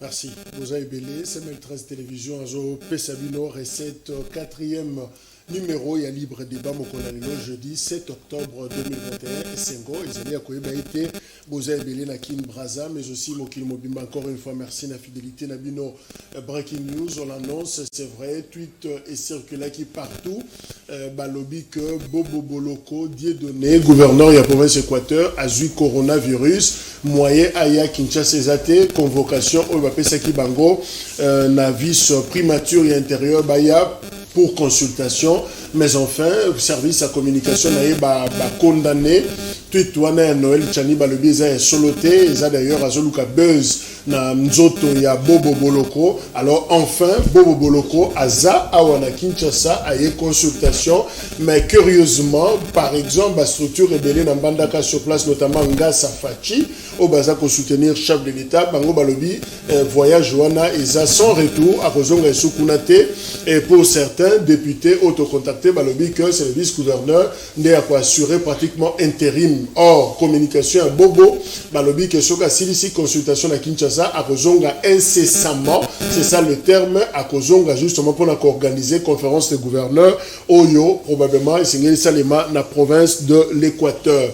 Merci. Vous avez belé, c'est 13 télévision, Azo Pesabino, recette 4e numéro, il y a libre débat, mon collègue, jeudi 7 octobre 2021, et Sengo, ils allaient à Koyebaïté, vous avez belé, Nakin Braza, mais aussi Mokil Mobimba, encore une fois, merci la fidélité, Nabino, Breaking News, on l'annonce, c'est vrai, tweet et circula qui partout, Balobi que Bobo Boloko, Dieudonné, gouverneur de la province Équateur, a eu coronavirus, moyen Aya Kinshasa Zate, convocation au Bapesaki Bango, Navis primature et intérieur Baya pour consultation, mais enfin, service à communication n'a condamné. Tout Noël Chani Balobi est soloté, ils ont d'ailleurs Azoluka Buzz na Nzoto ya Bobo Boloko. Alors enfin, Bobo Boloko Aza Awana Kinshasa a eu consultation, mais curieusement, par exemple, la structure rebelle dans Bandaka sur place, notamment Ngasa Fachi, au Baza pour soutenir chef de l'État, Bango Balobi, voyage Wana Isa sans retour à Kozonga et Soukunate, et pour certains députés autocontactés, Balobi que c'est le vice-gouverneur n'est à quoi assurer pratiquement intérim. Or, communication à Bobo, Balobi que Soka Silisi consultation à Kinshasa à Kozonga incessamment, c'est ça le terme, à Kozonga justement pour organiser conférence des gouverneurs, Oyo, probablement, et c'est Salema, la province de l'Équateur.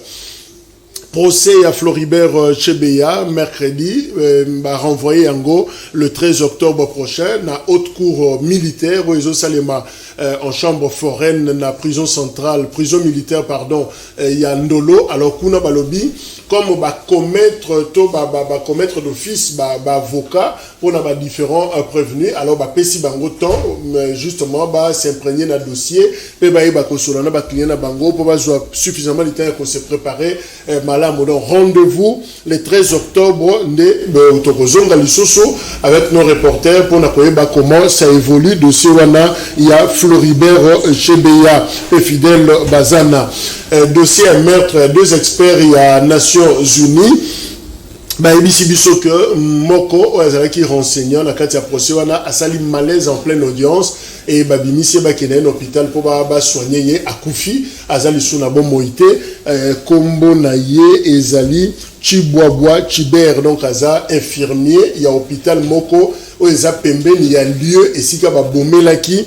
Procès à Floribert Chebeya, mercredi, renvoyé en go le 13 octobre prochain, à haute cour militaire, Oyo Salema, en chambre foraine, na prison centrale, prison militaire, pardon, il y a Ndolo, alors Kuna Balobi, comme commettre d'office, avocat, pour les différents prévenus, alors Pessi Bango temps, justement, s'imprégner dans le dossier, puis Solana, client Bango, pour suffisamment de temps pour se préparer, donc rendez-vous le 13 octobre, avec nos reporters, pour nous comment ça évolue, dossier Wana, il y a Floribert Chebeya et Fidèle Bazana. Dossier à meurtre, 2 experts, il y a Nations Unies. Ebisi biso que moko qui renseignant la carte à procès wana a sali malaise en pleine audience et babimisi bakene un hôpital pour soigner akufi azali suna bon moité kombo na ye ezali Chibwabwa Chiber donc aza infirmier il y a hôpital moko oeza pembeni il y a lieu et sika ba bomelaki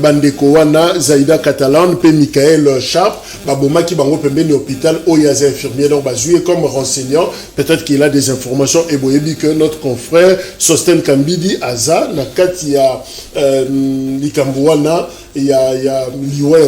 bandeko wana Zaida Catalan pe Michael Sharp ba bomaki bango pembeni hôpital oyaza infirmier donc bazoué comme renseignant peut-être qu'il a des informations et boyebi que notre confrère Sosten Kambidi aza na kati ya likambuana il y a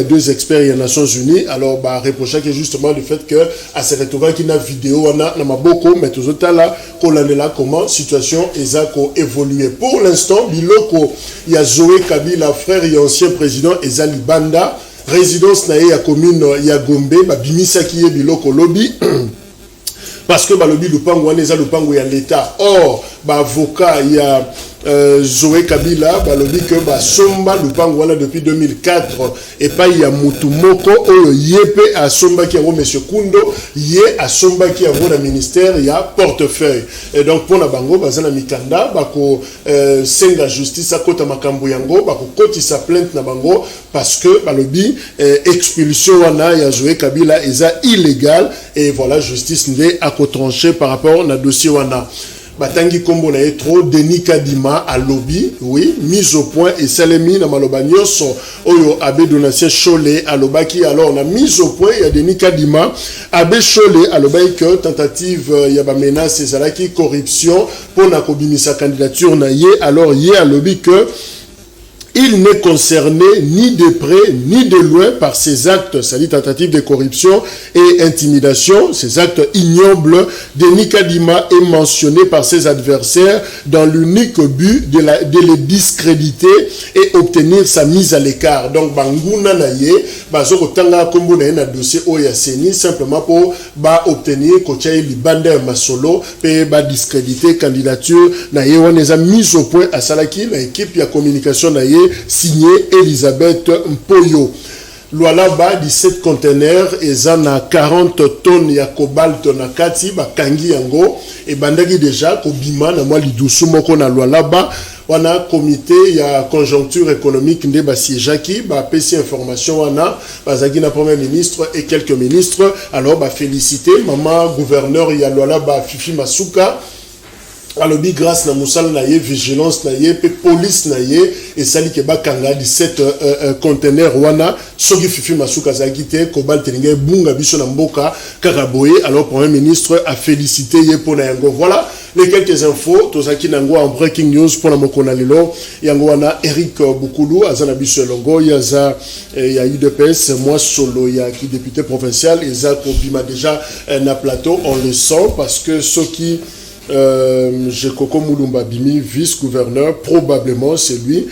2 experts il y a Nations Unies alors reprocher que justement le fait que à se retrouver qui na vidéo na maboko mais tout ça là kolandela comment situation ezako évoluer pour l'instant biloko il y a Zoé Kabila frère et ancien président Ezali Banda résidence na ya commune ya Gombe bimisaki ye biloko lobby parce que balobi lupango wana eza lupango ya l'état or avocat il y a Zoé Kabila balobi que somba lupango wana depuis 2004 et pas il y a mutumoko oyo yepe a somba ki yango monsieur Kundo ye a somba ki yango na ministère il y a portefeuille et donc pour na bango bazana mikanda bako senga justice akota makambo yango bako kotisa plainte na bango parce que balobi expulsion wana ya Zoé Kabila eza illégal et voilà justice ndé akotranché par rapport na dossier wana. Batangi kombo na trop Denis Kadima à lobby oui mise au point et salemi na maloba nyonso oyo abe donatien Cholé à lobaki alors on a mise au point il y a Denis Kadima abe Cholé à lobaki que tentative il y a ba menace ezalaki corruption pour na kobimisa candidature na ye alors ye à lobby que il n'est concerné ni de près ni de loin par ces actes, c'est-à-dire tentatives de corruption et intimidation. Ces actes ignobles, Denis Kadima est mentionné par ses adversaires dans l'unique but de les discréditer et obtenir sa mise à l'écart. Donc, Bangouna Naye, Bazoko Tanga Kombo na dossier Oyaseni, simplement pour obtenir Kochaï Libanda Masolo, et discréditer candidature Naye, on les a mis au point à Salaki, l'équipe de communication Naye, signé Elisabeth Mpoyo. Lualaba 17 conteneurs et zana 40 tonnes ya cobalt na kati bakangi yango et bandaki déjà kobima na mwa lidusu moko na Lualaba wana comité ya conjoncture économique nde basiejaki pesi information wana bazaki na premier ministre et quelques ministres alors féliciter maman gouverneur ya Lualaba Fifi Masuka alobi grâce na musala na ye vigilance na ye pe police na ye et sali ke bakanga 17 conteneurs wana soki fifi masuka zaki te kobal telinga bunga biso na mboka karaboye. Alors premier ministre a félicité ye pona yango. Voilà les quelques infos tozaki nango en breaking news pona mokona lelo yango wana. Eric Bukulu azana biso longo yaza ya UDPS moi solo ya qui député provincial eza kobima déjà na plateau. On le sent parce que ceux qui Jekoko Moulumba Bimi, vice-gouverneur, probablement c'est lui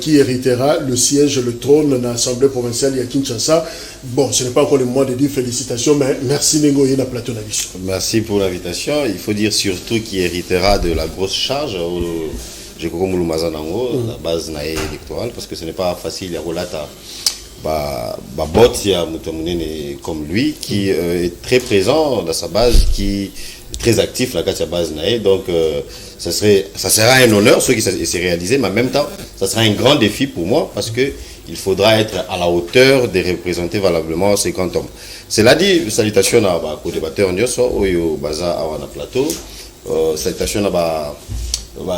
qui héritera le siège, le trône de l'Assemblée provinciale à Kinshasa. Bon, ce n'est pas encore le moment de dire félicitations, mais merci Nengoye na plateau Navis. Merci pour l'invitation. Il faut dire surtout qu'il héritera de la grosse charge Jekoko Moulumba Zanango, la base naïe électorale, parce que ce n'est pas facile à relata. Bot, il y a Moutomounene comme lui qui est très présent dans sa base, qui très actif la Katia base nae, donc ça sera un honneur ce qui s'est réalisé, mais en même temps ça sera un grand défi pour moi parce que il faudra être à la hauteur de représenter valablement ces cantons. Cela dit, salutations à co-débatteur Nyoso au baza à Wana Plateau, salutations à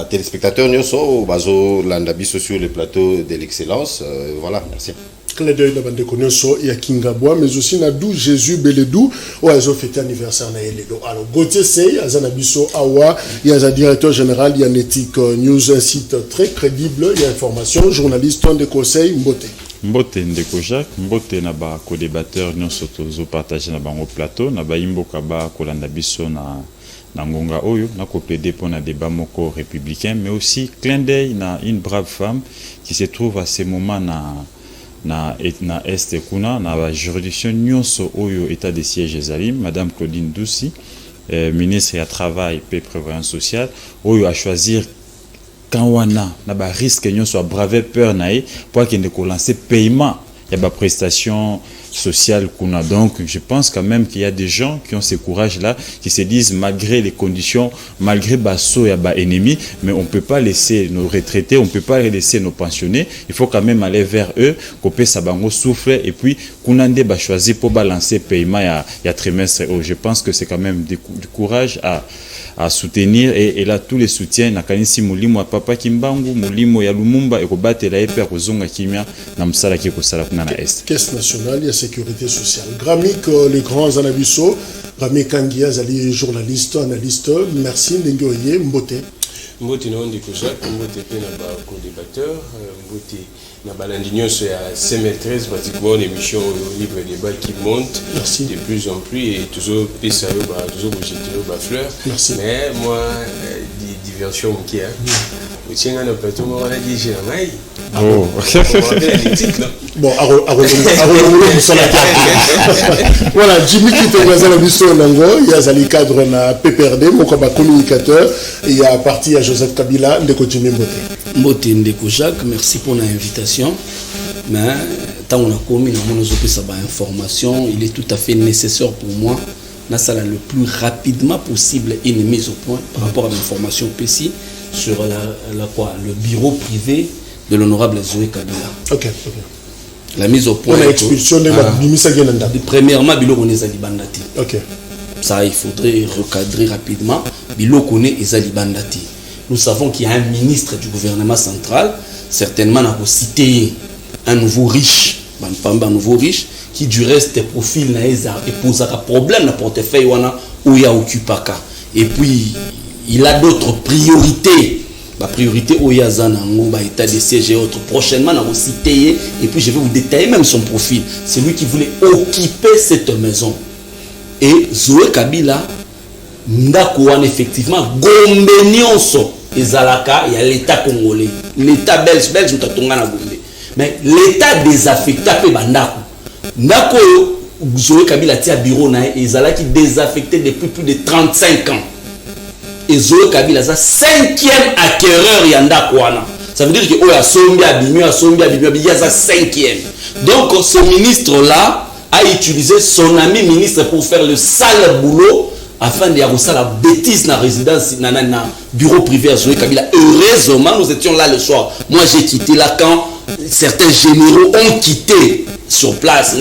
téléspectateurs Nyoso au bazo landabiso sur le plateau de l'excellence. Voilà, merci. Clé d'œil de bande connaissance et à Kingabois, mais aussi na dou Jésus Beledou, où ils ont fêté anniversaire na Eledo. Alors Gauthier Sey, Azanabiso Awa, il y a un directeur général, il y a un éthique news, un site très crédible, il y a information, journaliste, de conseil, Mbote. Mbote Ndeko Jacques, Mbote na ba co-débatteur nous sotozo partager na bango plateau, na ba imboka ba kolanda biso na Ngonga Oyo, na plaider pour un débat moko républicain, mais aussi clin d'œil na une brave femme qui se trouve à ce moment na Est kuna na la juridiction nyonso oyo état de siège Zalim, madame Claudine Doucy, ministre du travail et prévoyance sociale, oyo a choisir quand wana na ba risque nyonso a braver peur nae pour qu'il ne lancer paiement il y a ba prestation sociale kuna. Donc je pense quand même qu'il y a des gens qui ont ce courage là, qui se disent malgré les conditions, malgré basso et bas ennemis, mais on peut pas laisser nos retraités, on peut pas laisser nos pensionnés, il faut quand même aller vers eux, couper sa bango souffle et puis kunande ba choisir pour balancer paiement il y a trimestre. Je pense que c'est quand même du courage à soutenir et là tous les soutiens na kanisi mulimo ya papa Kimbangu, mulimo ya Lumumba et kobatela la epe kozonga kimia na msala ki kosala kuna na Est. Caisse nationale et sécurité sociale. Gramik les grands anabiso, Gramik Kangia Zali journaliste, analyste. Merci Nengoye Mbote. Mbote non de Kojak, Mbote pe na ba co-débatteur, Mbote na balandinyo sur la CM13 pratiquement l'émission libre débat qui monte. Merci. De plus en plus et toujours pisa yo ba toujours jeter ba fleur. Merci. Mais moi diversion qui hein. Au tien na plateau moi on a dit j'ai mai. Oh. Bon, voilà, Jimmy qui te voit dans mission Nango, il y a Zali cadre na PPRD, mon communicateur, il y a parti à Joseph Kabila, de continuer Mbote. Mbote Ndeko Jacques, merci pour l'invitation. Mais tant on a commis la information, il est tout à fait nécessaire pour moi, dans ça le plus rapidement possible une mise au point par rapport à l'information PCI sur le bureau privé de l'honorable Zoé Kabila. Ok. La mise au point. On a expulsion de Bimisa Genanda. Premièrement, Bilo Ezali Bandati. Ok. Ça, il faudrait recadrer rapidement. Bilo connaît Ezali Bandati. Nous savons qu'il y a un ministre du gouvernement central, certainement n'a pas cité un nouveau riche, qui du reste profil et pose un problème dans le portefeuille où il a occupé. Et puis, il a d'autres priorités. La priorité au Yazana, état de siège et autres. Prochainement, on va citer et puis je vais vous détailler même son profil. C'est lui qui voulait occuper cette maison. Et Zoé Kabila, Ndakouane, effectivement, Gombenionso, et Zalaka, il y a l'État congolais. L'État belge, nous avons Gombe. Mais l'État désaffecté, Ndako. Ndako, Zoé Kabila, tia bureau, et Zalaki désaffecté depuis plus de 35 ans. Et Zoé Kabila, c'est 5e acquéreur Yanda Kouana. Ça veut dire que Oya Sombia Bimio, il y a 5e. Donc ce ministre-là a utilisé son ami ministre pour faire le sale boulot afin de faire la bêtise dans la résidence, dans le bureau privé à Zoé Kabila. Heureusement, nous étions là le soir. Moi, j'ai quitté là quand certains généraux ont quitté sur place.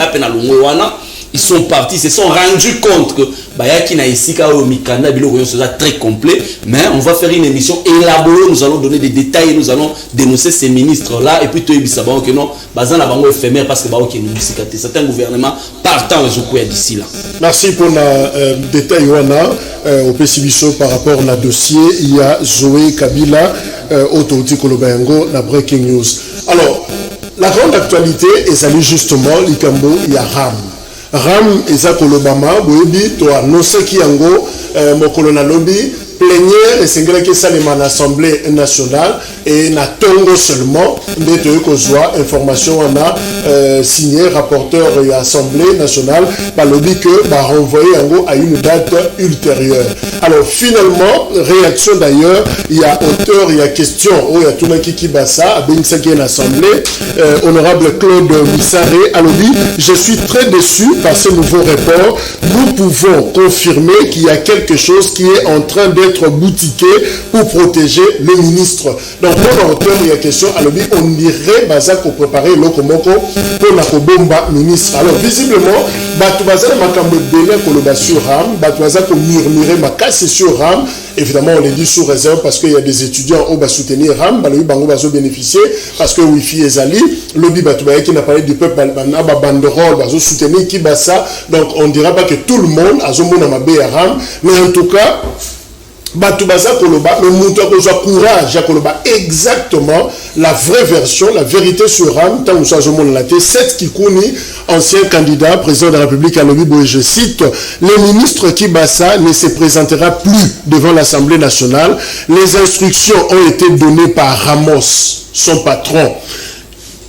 ils sont partis, se sont rendus compte que Bayaki na Isika ou Mikanda, c'est très complet, mais on va faire une émission élaborée, nous allons donner des détails, nous allons dénoncer ces ministres-là, et puis tout est que non, Bazan la bango éphémère parce que Baoki nous Isika, c'est un gouvernement partant d'ici là. Merci pour le détail, au PCBISO par rapport au dossier, il y a Zoé Kabila, autorité Kolobayango, la Breaking News. Alors, la grande actualité est allée justement, l'Ikambo, il y a RAM. RAM eza kolobama boyebi to annonce ki yango mokolo na lobi plénière et singelaki salema na assemblée nationale et na tongo seulement ndeto ekozwa information wana signé rapporteur et assemblée nationale balobi que ba renvoyer yango à une date ultérieure. Alors finalement réaction d'ailleurs, il y a auteur, il y a question il y a Tunaki Kibasa abenisaki en assemblée honorable Claude Missaré alobi je suis très déçu par ce nouveau report. Nous pouvons confirmer qu'il y a quelque chose qui est en train d'être boutiqué pour protéger le ministre. Donc, pour l'auteur, il y a question, alors on dirait Baza pour préparer l'Okomoko pour la Kobomba ministre. Alors, visiblement, Batoubaza n'a pas de sur RAM, Batoubaza pour murmurer ma casse sur RAM. Évidemment, on les dit sous réserve parce qu'il y a des étudiants qui vont soutenir RAM, Baloui Bango va bénéficier parce que Wi-Fi est allé. Lobby Batoubaye qui n'a parlé du peuple, banderole, va soutenir Kibasa. Donc, on ne dira pas que tout le monde a son monde à RAM, mais en tout cas, Batoubaza Koloba, le monteur a courage à Koloba exactement la vraie version, la vérité sur RAM, tant que ça, je m'en l'a dit, 7 Kikouni, ancien candidat, président de la République à Lobi Boye, je cite, le ministre Kibasa ne se présentera plus devant l'Assemblée nationale. Les instructions ont été données par Ramos, son patron,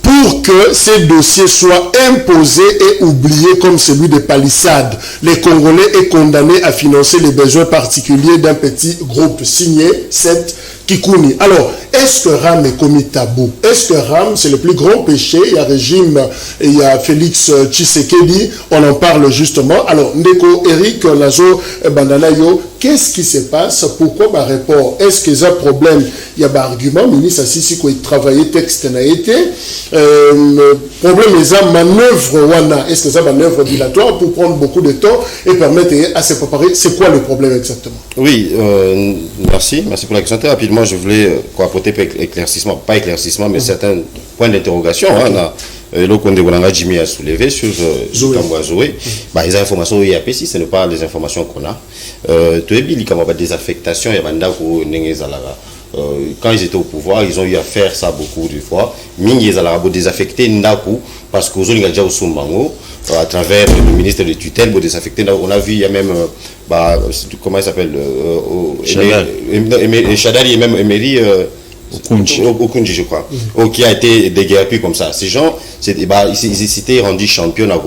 pour que ces dossiers soient imposés et oubliés comme celui des palissades. Les Congolais est condamné à financer les besoins particuliers d'un petit groupe signé 7 Kikouni. Alors, est-ce que RAM est commis tabou? Est-ce que RAM, c'est le plus grand péché? Il y a régime, il y a Félix Tshisekedi, on en parle justement. Alors, Ndeko Eric Lazo Bandanayo, qu'est-ce qui se passe? Pourquoi ma report? Est-ce qu'il y a un problème? Il y a un argument, ministre Assisi, qui a travaillé, texte n'a été. Problème, il y a manœuvre wana. Est-ce que c'est une manœuvre dilatoire pour prendre beaucoup de temps et permettre à se préparer? C'est quoi le problème exactement? Oui, merci pour la question. Très rapidement, je voulais apporter éclaircissement, pas éclaircissement, mais certains points d'interrogation. Le Condé Bolanga Jimmy a soulevé sur Zoé. Les informations IAP, si ce n'est pas les informations qu'on a. Il y a des affectations, il y a quand ils étaient au pouvoir, ils ont eu à faire ça beaucoup de fois. Ils ont désaffecté Ndaku parce qu'ils ont déjà au à travers le ministre de tutelle pour désaffecter. On a vu, il y a même, comment il s'appelle Chadali et même Emery Okunji, je crois, qui a été déguerpi comme ça. Ces gens, ils s'étaient rendus champions à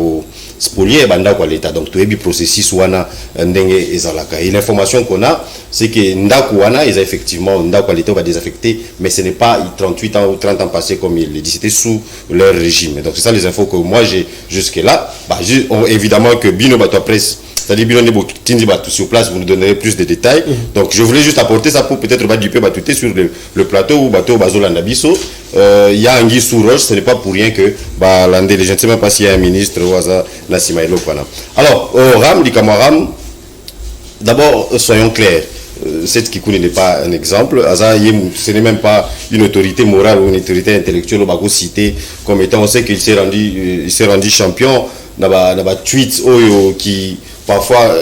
spolier l'État. Donc, tout est processus wana ndenge ezalaka. Et l'information qu'on a, c'est que Ndaku wana, ils ont effectivement Ndaku l'État va désaffecter, mais ce n'est pas 38 ans ou 30 ans passés comme il dit, c'était sous leur régime. Donc, c'est ça les infos que moi j'ai jusque-là. Évidemment que Bino Bato Presse, c'est-à-dire sur place, vous nous donnerez plus de détails. Donc je voulais juste apporter ça pour peut-être du peu batouter sur le plateau où bateau Bazolandabiso. Il y a Anguille sous roche, ce n'est pas pour rien que Landé, je ne sais même pas s'il y a un ministre ou Nassimaïlo. Alors, RAM, Likamaram, d'abord soyons clairs. Cette Kikouni n'est pas un exemple. Ce n'est même pas une autorité morale ou une autorité intellectuelle au cité comme étant. On sait qu'il s'est rendu champion dans la tweet qui parfois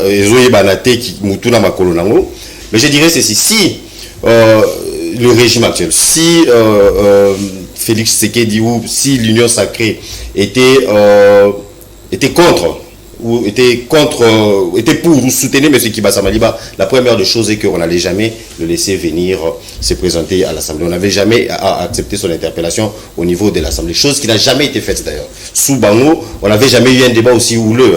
mais je dirais ceci, si le régime actuel, si Félix Tshisekedi ou si l'Union sacrée était contre ou était pour ou soutenir M. Kibasa Maliba, la première des choses est qu'on n'allait jamais le laisser venir se présenter à l'Assemblée. On n'avait jamais accepté son interpellation au niveau de l'Assemblée, chose qui n'a jamais été faite d'ailleurs. Sous Bango, on n'avait jamais eu un débat aussi houleux,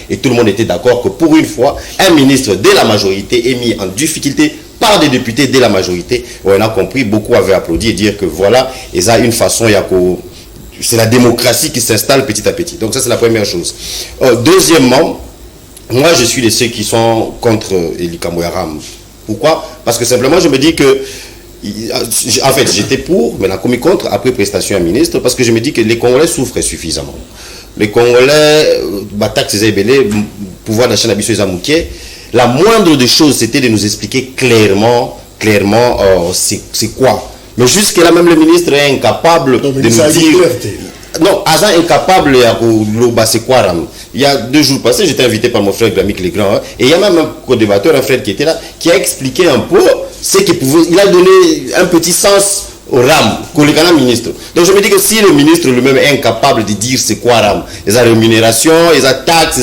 et tout le monde était d'accord que pour une fois, un ministre de la majorité est mis en difficulté par des députés de la majorité. On a compris, beaucoup avaient applaudi et dire que voilà, et ça une façon, c'est la démocratie qui s'installe petit à petit. Donc ça, c'est la première chose. Deuxièmement, moi, je suis de ceux qui sont contre Eli Kamouyaram. Pourquoi? Parce que simplement, je me dis que, en fait, j'étais pour, mais la commis contre, après prestation à ministre, parce que je me dis que les Congolais souffrent suffisamment. les Congolais, taxes et belé, pouvoir d'achat d'habitude Zamouké, la moindre des choses, c'était de nous expliquer clairement, c'est quoi. Mais jusque-là, même le ministre est incapable de nous dire. Non, Azan est incapable de c'est quoi Ram. Il y a 2 jours passés, j'étais invité par mon frère Gramik Legrand, et il y a même un co-débatteur, un frère qui était là, qui a expliqué un peu ce qu'il pouvait. Il a donné un petit sens au RAM, le ministre. Donc je me dis que si le ministre lui-même est incapable de dire c'est quoi RAM, les rémunérations, les taxes,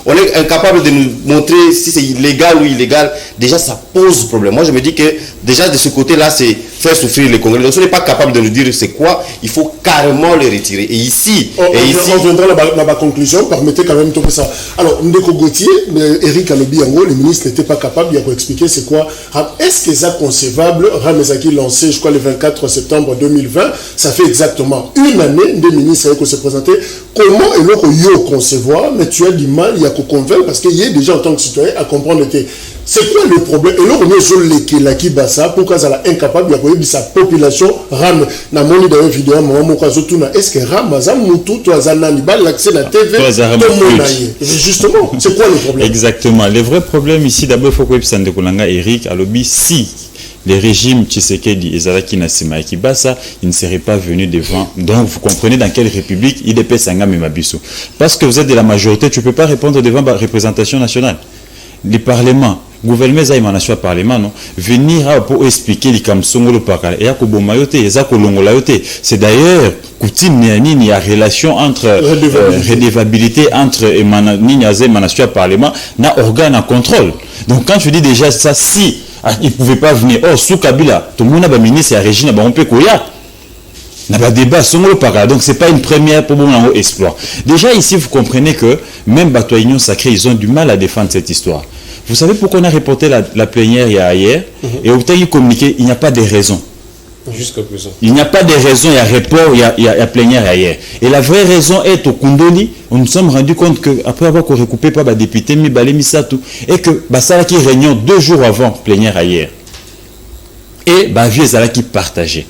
on est incapable de nous montrer si c'est illégal ou illégal, déjà ça pose problème. Moi je me dis que déjà de ce côté-là, c'est faire souffrir les Congolais. Donc si on n'est pas capable de nous dire c'est quoi, il faut carrément les retirer. Et ici, on viendra dans la conclusion, permettez quand même tout ça. Alors, Ndeko Gauthier, Eric Alobi Yango, le ministre n'était pas capable d'expliquer c'est quoi. Est-ce que c'est concevable, Ramezaki lancé, je crois, le 24 septembre 2020, ça fait exactement une année, des ministres qui se présentaient. Comment est-ce que concevoir, mais tu as du mal, il y a qu'à convaincre, parce qu'il y a déjà en tant que citoyen à comprendre que c'est quoi le problème. Et là, on est sur les Kibasa, pourquoi ça est incapable de sa population ram na moni dans une vidéo est-ce que Ramazan Moutou toi Zananiba l'accès à la TV justement c'est quoi le problème? Exactement, le vrai problème ici d'abord il faut que Sande Kolanga Eric Alobi si les régimes Tshisekedi et Zalaki Nassima et Kibasa, ils ne seraient pas venus devant. Donc, vous comprenez dans quelle république il est Sangam et Mabiso. Parce que vous êtes de la majorité, tu ne peux pas répondre devant la représentation nationale. Les parlements, gouvernement Zaïmanachua parlement, non, venir pour expliquer les Kamsongolo Pakal et Akobo Mayote, et Zakolongo Layote. C'est d'ailleurs coutume il y a relation entre redevabilité entre Nignazé Manachua parlement, n'a organe à contrôle. Donc, quand je dis déjà ça, si il ne pouvait pas venir. Oh, sous Kabila, tout le monde a un ministre et un régime, on peut courir. Il y a un débat sur le paragraphe. Donc, ce n'est pas une première pour mon exploit. Déjà, ici, vous comprenez que même Bateau Union Sacrée, ils ont du mal à défendre cette histoire. Vous savez pourquoi on a reporté la plénière hier et au temps, il communiqué, il n'y a pas de raison. Jusqu'à présent. Il n'y a pas de raison, il y a report, il y a plénière ailleurs. Et la vraie raison est au Kundoli, on nous sommes rendu compte qu'après avoir recoupé par le député Mibale Misatou, et que Basala qui réunion 2 jours avant plénière ailleurs. Et Bavier Zala qui partageait.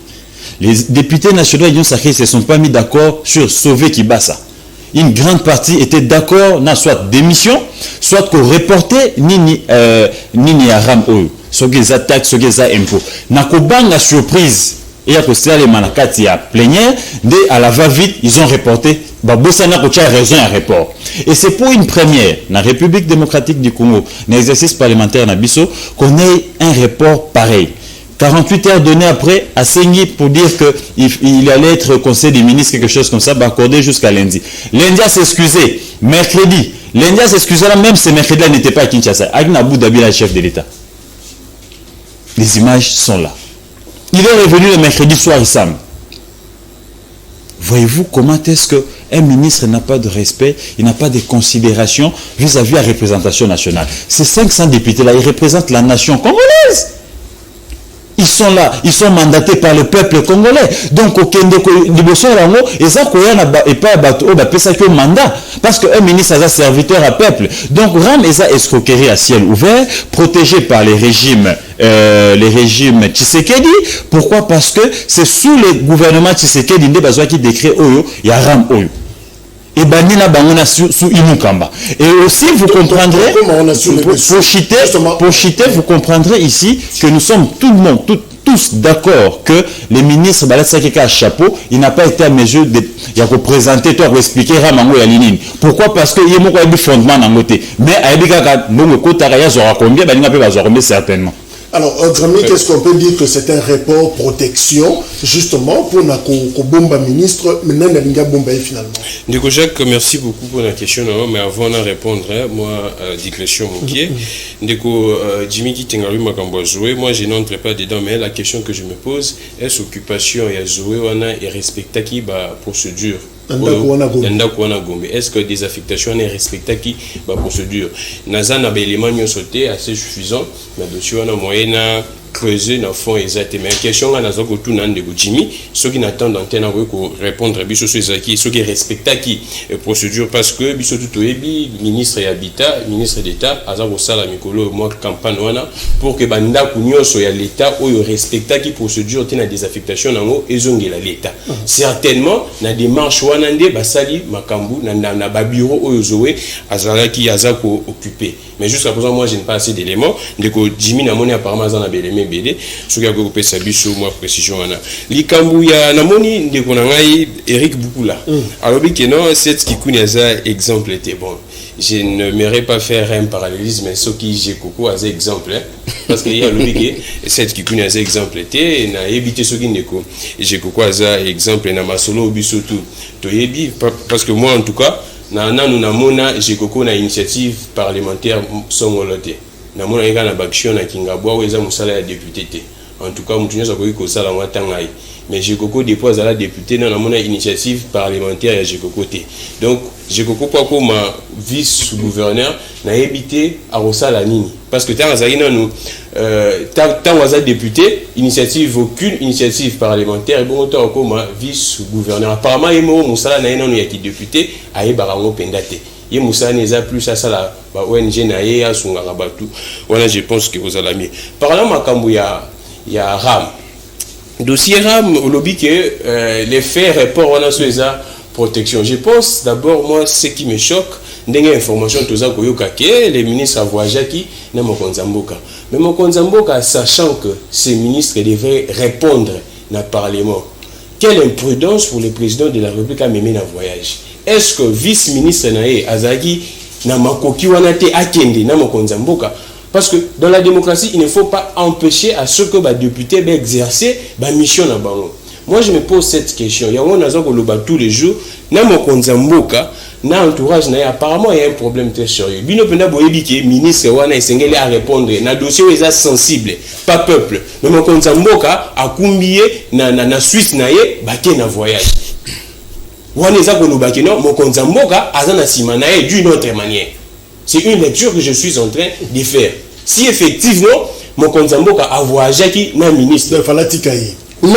Les députés nationaux d'Union Sacrée ne se sont pas mis d'accord sur sauver Kibasa. Une grande partie était d'accord, soit démission, soit qu'on reportait Nini Aram Oyo. Ce qui est attaques, ce qui est impôts. Nakobanga surprise. Et il y a que les manakati à plénière, dès à la va-vite, ils ont reporté. Babosana Kocha a raison à report. Et c'est pour une première, dans la République démocratique du Congo, dans l'exercice parlementaire Nabiso, qu'on ait un report pareil. 48 heures données après, à Sengi pour dire qu'il allait être conseil des ministres, quelque chose comme ça, accordé jusqu'à lundi. Lundi a s'excusé. Mercredi. Lundi a s'excusé là, même ce mercredi-là n'était pas à Kinshasa. Agna Abu Dhabi, le chef de l'État. Les images sont là. Il est revenu le mercredi soir, Issam. Voyez-vous comment est-ce qu'un ministre n'a pas de respect, il n'a pas de considération vis-à-vis de la représentation nationale. Ces 500 députés-là, ils représentent la nation congolaise. Ils sont là, ils sont mandatés par le peuple congolais. Donc, au Kende, et ça, et pas un mandat. Parce qu'un ministre a un serviteur à peuple. Donc, Ram est une escroquerie à ciel ouvert, protégé par les régimes Tshisekedi. Pourquoi? Parce que c'est sous le gouvernement Tshisekedi qui décret Oyo, il y a Ram Oyo. Et Banina Bangona sous Inukamba. Et aussi, vous comprendrez, pour chiter, vous comprendrez ici que nous sommes tous d'accord que les ministres Balatsakeka à chapeau, il n'a pas été à mesure de représenter, toi, pour expliquer Ramango et Linine. Pourquoi? Parce qu'il y a un fondement dans le côté. Mais à Ebika, nous, Kotaraya, aura combien? Banina peut avoir certainement. Alors, Grammy, qu'est-ce qu'on peut dire que c'est un report protection, justement, pour la Bomba ministre, maintenant, la Linga Bomba finalement? Ndeko Jacques, merci beaucoup pour la question, mais avant de répondre, moi, digression Mokié, Ndeko Jimmy Kitengaru Makambo Zoé, moi, je n'entre pas dedans, mais la question que je me pose, est-ce occupation et Zoé, on a respecté qui la procédure? Est-ce que des affectations est respectées qui la procédure? Naza n'a pas élément sauté assez suffisant, mais dessus on a moyen creuser dans le fond exactement. Mais question là, nous avons tout le monde de Jimmy, ceux qui n'attendent d'antenne pour répondre à ceux qui respectent qui procédure parce que biso tout ministre et habitat, ministre d'État, azako sala mikolo moi campagne wana pour que banda kunyoso ya l'État ou respecta qui procédure tena des affectations nango ezongela l'État. Certainement na démarche wana nde basali makambu na ba bureau oyo zoé azala qui azako occupé. Mais jusqu'à présent moi je n'ai pas assez d'éléments ndeko Jimmy na moni apparemment za na beleme bele ce qui a coupé sa biso moi précision wana. Likambu ya na moni ndeko na ngai Eric Bukula. Alors bi que non cette qui kunaza exemple était bon. Je n'aimerais pas faire un parallélisme, mais ce qui j'ai beaucoup as exemple, parce qu'il y a l'obligé, cette qui connaît as exemple était, n'a évité ce qui n'est quoi. J'ai beaucoup as exemple, n'a ma solo biso tout, parce que moi en tout cas, j'ai beaucoup na initiative parlementaire sans voloté. Na mona ega na baction na Kingabwa ou eza musala ya député. En tout cas, mutunyo sa ko sala watangai. Mais Jekoko dépose à la députée dans la initiative parlementaire à Jekoko. Donc, Jekoko pas comme vice-gouverneur n'a évité à Rossala Nini. Parce que tant que député, initiative aucune initiative parlementaire et bon autant comme vice-gouverneur. Apparemment, il y a Moussala n'a qui député à Ebarango Pendate. Il y a Moussala n'a plus à ça la ONG n'a à Sungarabatou. Voilà, je pense que vous allez mieux. Par là, il y a RAM. Dossier RAM au lobby que les faits rapport on a sur la protection. Je pense d'abord moi ce qui me choque des informations tout ça que les ministres a voyagé qui n'a mon Konzamboka. Mais mon Konzamboka sachant que ces ministres devaient répondre dans le Parlement. Quelle imprudence pour le président de la République à mener un voyage. Est-ce que vice-ministre Naé Azagi n'a makoki wanate akende na mon Konzamboka? Parce que dans la démocratie, il ne faut pas empêcher à ce que les députés exercer la mission dans Bango. Moi, je me pose cette question. Il y a un azan tous les jours. Dans mon Konzamboka, dans l'entourage, apparemment, il y a un problème très sérieux. Bino pena boyebi que ministre wana esengeli à répondre. Na dossier est sensible, pas peuple. Mais mon Konzamboka a combien na Suisse naye baké na voyage. Wana eza ko lobaki non, mon Konzamboka azana sima naye d'une autre manière. C'est une lecture que je suis en train de faire. Si effectivement, mon Konzamboka a voyagé qui n'a ministre. Non,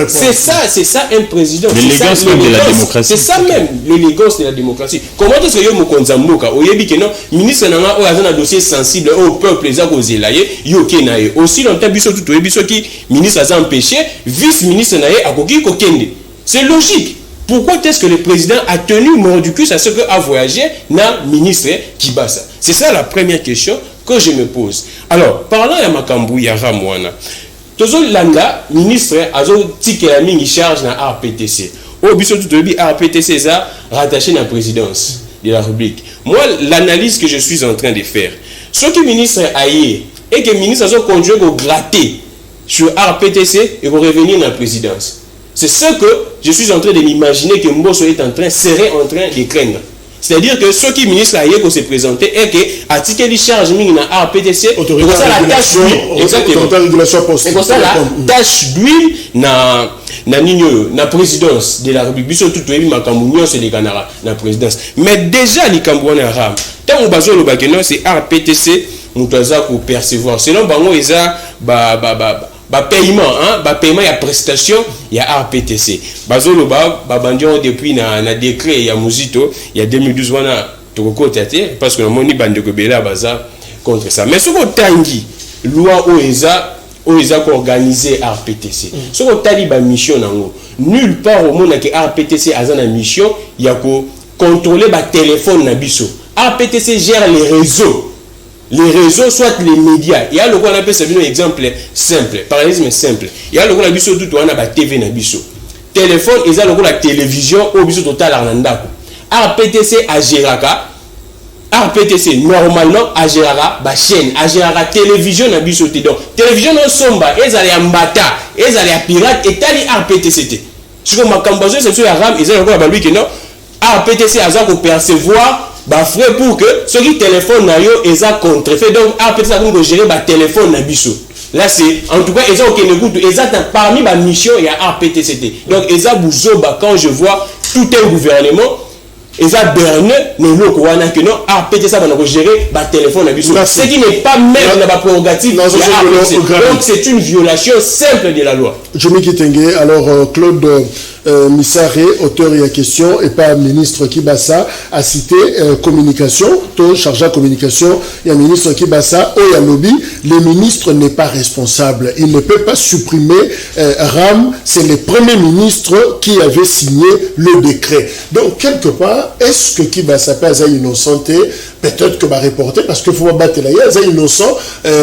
c'est ça un président. L'élégance de la démocratie. C'est ça même, l'élégance de la démocratie. Comment est-ce que mon Konzamboka, au yebi que non, ministre n'a pas un dossier sensible au peuple, les accords zélaye, yoke nae. Aussi longtemps, biso tout biso qui ministre a empêché, vice-ministre nae a koki kokende. C'est logique. Pourquoi est-ce que le président a tenu mordicus à ce que a voyagé na ministre Kibasa? C'est ça la première question que je me pose. Alors, parlant de Makambu ya Ramwana, Tozo Landa, ministre, azo tike la mingi charge na RPTC. Au biso tout le RPTC est rattaché à la présidence de la République. Moi, l'analyse que je suis en train de faire, ce que le ministre a eu et que le ministre a conduit à gratter sur RPTC et pour revenir dans la présidence. C'est ce que je suis en train de m'imaginer que Mbosso serait en train de craindre. C'est-à-dire que ce qui ministre a eu pour se présenter est que à titre de charge na RPTC, c'est la tâche d'huile, exactement. C'est ça la tâche d'huile na présidence de la République. Biso tout ebi makambu c'est les Canara na présidence. Mais déjà les Cambouana ram. Tant au bazo le bakeno c'est RPTC mutaza ko percevoir. Selon bango eza paiement il y a prestation il y a RPTC bazolo bandion depuis na décret il y a Muzito il y a 2012 wana toko tate parce que na moni bande ko bela baza contre ça mais ce ko tangi loi oeza ko organiser RPTC ce ko tali ba mission nango nulle part au monde que RPTC a une mission il y a ko contrôler ba téléphone na biso RPTC gère les réseaux. Les réseaux, soit les médias. Il y a le qu'on appelle ça un exemple simple. Par exemple simple. Il y a le qu'on a biso tout on a ba TV na biso. Téléphone, il y a le qu'on la télévision au biso total arnandako. RPTC a géraka. RPTC normalement a géraka ba chaîne, a géraka télévision na biso te donc. Télévision no somba, ezali ambata, ezali a pirate et tali RPTC te. Ce que makambazo c'est sur la RAM, ils ont encore ba lui que non. RPTC a ko percevoir frère pour que ceux qui téléphone na yo eza contrefait donc RPTC a comme gérer ba téléphone na biso. Là c'est en tout cas eza okenekutu eza parmi ba mission il y a RPTC. Donc eza buzoba quand je vois tout un gouvernement et ça berne le loco wana que non a pété ça on a gérer ba téléphone abusé ce qui n'est pas même la prérogative donc c'est une violation simple de la loi. Jimmy Kitenge, alors Claude Missaré, auteur de la question et pas ministre Kibasa, a cité communication, ton chargé de communication, il y a ministre Kibasa, au lobby, le ministre n'est pas responsable, il ne peut pas supprimer RAM, c'est le premier ministre qui avait signé le décret. Donc quelque part, est-ce que Kibasa peut être innocenté? Peut-être que va reporter parce qu'il faut battre là, il est innocent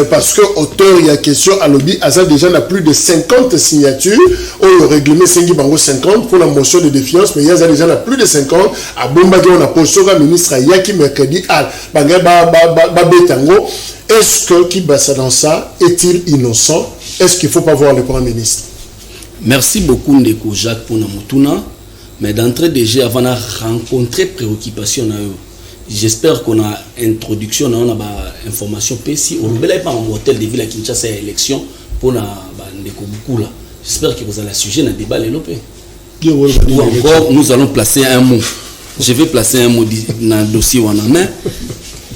parce que auteur il y a question à lobby, Azal déjà n'a plus de 50 signatures, au règlement 50 pour la motion de défiance, mais il y a déjà plus de 50 à Bombagi on a posé au ministre Yaki Mercredi à Betango. Est-ce que Kibasa dans ça est-il innocent? Est-ce qu'il ne faut pas voir le Premier ministre? Merci beaucoup Ndeko Jacques pour Namutuna, mais d'entrée déjà avant de rencontrer préoccupation à eux. J'espère qu'on a introduction, on a information précise. On ne pas un hôtel de ville à Kinshasa élection pour na Ndeko beaucoup là. J'espère que vous avez le sujet dans le débat les lopé. Ou encore nous allons placer un mot. Je vais placer un mot dans le dossier ou en main.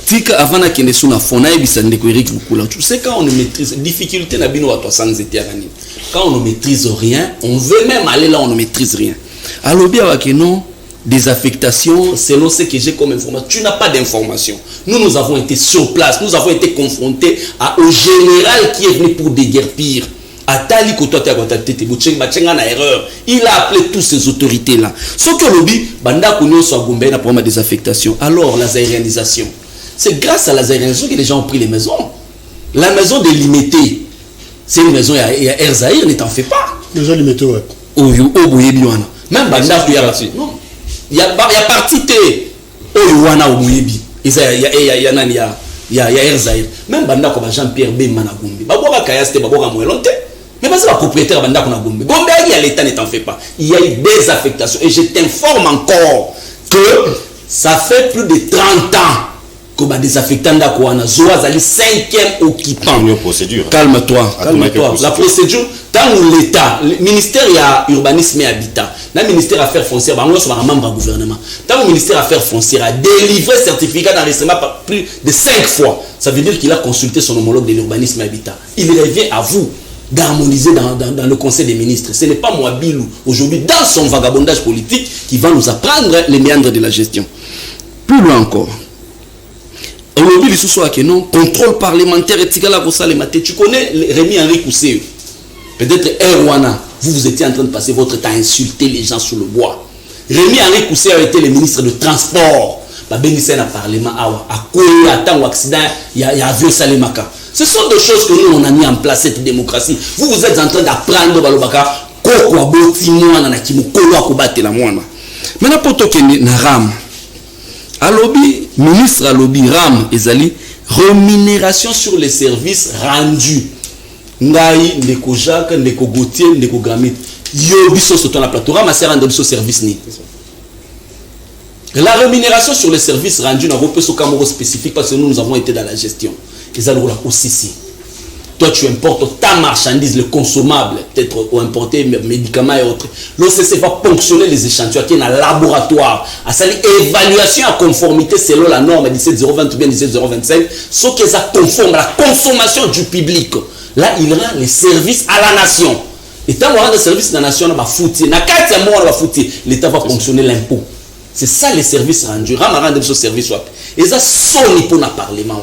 Tika avant na kende suna fona ebisa Ndeko Eric Bukula. Tu sais quand on ne maîtrise difficulté na bino à 300 étiarani. Quand on ne maîtrise rien, on veut même aller là on ne maîtrise rien. Alors bien que non. Des affectations, selon ce que j'ai comme information. Tu n'as pas d'information. Nous avons été sur place, nous avons été confrontés au général qui est venu pour déguerpir. Atali Kotote erreur. Il a appelé toutes ces autorités-là. Ce que lobby, Banda Kounio soit Gombe n'a pas des affectations. Alors, la aérianisation. C'est grâce à la aérianisation que les gens ont pris les maisons. La maison de Limité, c'est une maison, il y a Air Zahir, ne t'en fais pas. Maison Limité, ouais. Même Banda Kounio. Non. Il y a parti T Oyuana au Mouyebi. Il y a Erzaïr. Même Banda comme Jean-Pierre Bemba na Gombe. Baboka Kayaste, Baboka Mouelonte. Mais pas le propriétaire Banda na Gombe. Gombe, il y a l'État, ne t'en fais pas. Il y a eu des affectations. Et je t'informe encore que ça fait plus de 30 ans que des affectants d'Akouana. Zoaz Ali, 5e occupant. Calme-toi. La procédure, tant où l'État, le ministère il y a urbanisme et habitat, le ministère affaires foncières, on est membre du gouvernement. Tant le ministère affaires foncières a délivré certificat d'enregistrement plus de 5 fois, ça veut dire qu'il a consulté son homologue de l'urbanisme et habitat. Il revient à vous d'harmoniser dans le conseil des ministres. Ce n'est pas moi, Bilou, aujourd'hui, dans son vagabondage politique, qui va nous apprendre les méandres de la gestion. Plus loin encore. Aujourd'hui, les sous-sois que non, contrôle parlementaire et tigala pour ça les matés. Tu connais Rémi Henri Coussé. Peut-être Erwana, vous étiez en train de passer votre temps à insulter les gens sur le bois. Rémi Henri Coussé a été le ministre de Transport. Bénissé dans le Parlement, à quoi attend accident, il y a vieux Salemaka. Ce sont des choses que nous on a mis en place cette démocratie. Vous êtes en train d'apprendre Balobaka, Koko Abotimo, Nanakimo, Kolo Akobate la Moana. Maintenant, pour toi, Naram. Alobi, ministre Alobi Ram Ezali, rémunération sur les services rendus. Ngai, Ndeko Jacques, Ndeko Gauthier, Ndeko Gamit. Yo biso sur la plateau, Ram a servi à service ni. La rémunération sur les services rendus n'a pas ce camaro spécifique parce que nous avons été dans la gestion. Ezali aussi. Toi, tu importes ta marchandise, le consommable, peut-être ou importer médicaments et autres. L'OCC va ponctionner les échantillons qui sont dans le laboratoire. À sa évaluation à conformité selon la norme 17020 ou bien 17025, ce qui est conforme à la consommation du public. Là, il rend les services à la nation. Et tant qu'on rend les services à la nation, l'État va ponctionner l'impôt. C'est ça les services rendus. Ramaran ce service. Et ça, sonne pour le Parlement.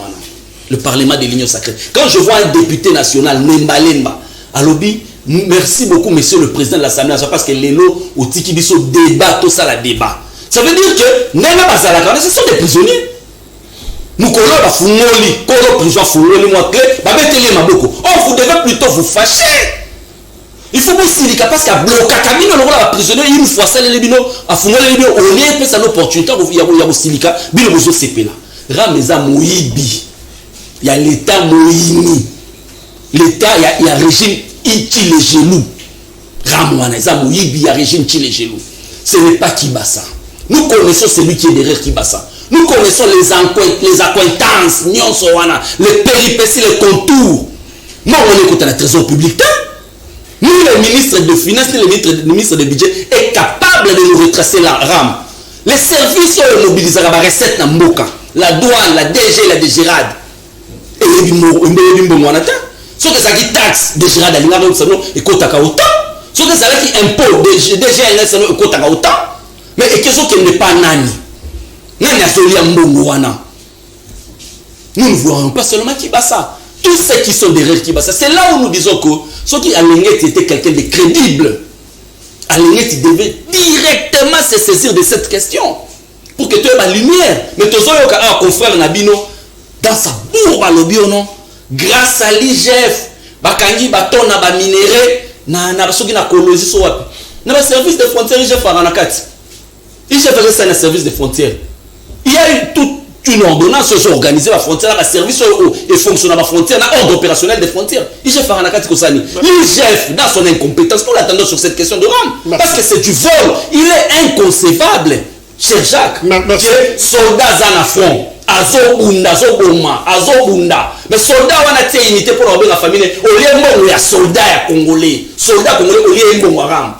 Le Parlement de l'Union sacrée. Quand je vois un député national, Nemba Lemba, Alobi, merci beaucoup, monsieur le président de l'Assemblée nationale, parce que les lots au Tikibiso débat, tout ça, la débat. Ça veut dire que Nema Bazalaka, ce sont des prisonniers. Nous connaissons la Fungoli, Kolo prison Fungoli, moi clé, Babetele Maboko. Oh, vous devez plutôt vous fâcher. Il faut vous signer parce qu'il y a bloqué Camino, la prisonnier, il faut ça, les bino, à Fungoli, les bino, au lieu de faire l'opportunité, il y a un silica, bino, vous avez là. Rameza Mouibi. Il y a l'État Moïni. L'État, il y a un régime Ichi les genoux. Ramouana, il y a un régime Ichi les genoux. Ce n'est pas Kibasa. Nous connaissons celui qui est derrière Kibasa. Nous connaissons les acquaintances, les péripéties, les contours. Moi, on écoute à la trésor public. Nous, les ministres de Finances, les ministres de Budget, est capable de nous retracer la rame. les services mobilisés à la recette na mboka, la douane, la DG, la DGRAD. Et les bimbo ce que ça qui taxe DGRAD à l'ingénieur et kotaka autant. Ce que ça qui impôt DG et kotaka autant. Mais et qu'est-ce qui n'est pas nani? Nani a soli mbongo wana. Nous ne voyons pas seulement Kibasa. Tous ceux qui sont derrière Kibasa, c'est là où nous disons que ceux qui Alinguet était quelqu'un de crédible. Alinguet devait directement se saisir de cette question pour que tu aies la lumière. Mais tu as un confrère Nabino dans sa bourre à l'obiono, grâce à l'IGF, Bakangi baton na ba minéré na soki na kolosi so wapi. Na ba service de frontières IGF faranakati. IGF reste un service de frontières. Il y a eu toute une ordonnance organisée la frontière, la service et fonctionne la frontière, l'ordre opérationnel des frontières. IGF Faranakati Kosani. L'IGF, dans son incompétence, nous l'attendons sur cette question de RAM. Parce que c'est du vol. Il est inconcevable, cher Jacques, que soldats en affront, Azo Bunda. Mais soldats, on a été unité pour avoir la famille. Au lieu de soldats congolais, au lieu de RAM.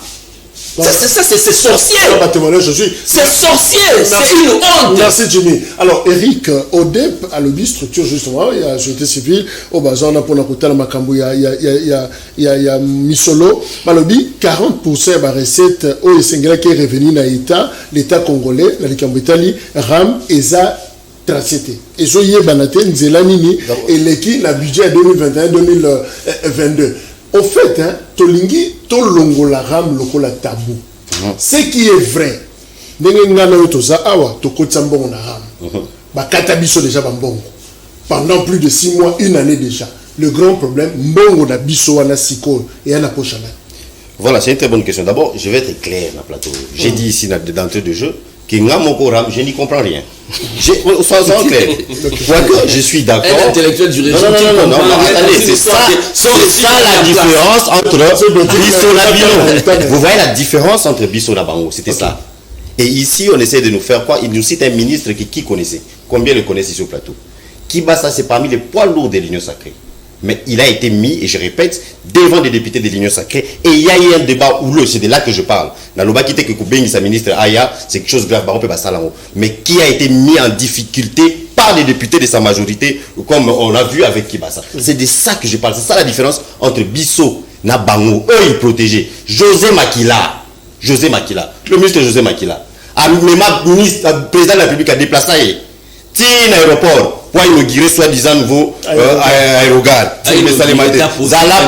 C'est sorcier. C'est sorcier. C'est une honte. Merci Jimmy. Alors Eric, ODEP a le structure justement, il y a la société civile, au bazar on a pour la côté de Makambu, il y a Misolo. Malobi 40% de recette au Sénégal qui est revenu dans l'État congolais, dans l'État Italie, RAM et ça tracité. Et so yé banate nzelanini et l'équipe na budget 2021-2022. Au fait, Tolingi, Tolongola Ram, Lokola Tabou. Ce qui est vrai, pendant plus de 6 mois, 1 année déjà. Le grand problème, Mbongo na Biso na Siko et à la prochaine. Voilà, c'est une très bonne question. D'abord, je vais être clair, na plateau. J'ai dit ici d'entrée de jeu que je n'y comprends rien. Sois clair. Quoique je suis d'accord. Intellectuel du régime. Non, attendez, c'est ça la différence entre Bisso Nabino. Vous voyez la différence entre Bisso et Nabango, c'était ça. Et ici, on essaie de nous faire quoi? Il nous cite un ministre qui connaissait. Combien le connaissent ici au plateau? Kibasa, c'est parmi les poids lourds de l'Union sacrée. Mais il a été mis, et je répète, devant des députés de l'Union sacrée. Et il y a eu un débat houleux, c'est de là que je parle. Naloba qui était que Koubengi, sa ministre Aya, c'est quelque chose de grave, mais qui a été mis en difficulté par les députés de sa majorité, comme on l'a vu avec Kibasa. C'est de ça que je parle. C'est ça la différence entre Bisso, Nabango, eux ils protégeaient. José Makila, le ministre José Makila, président de la République a déplacé l'aéroport pour inaugurer soi-disant nouveau aérogare. Zala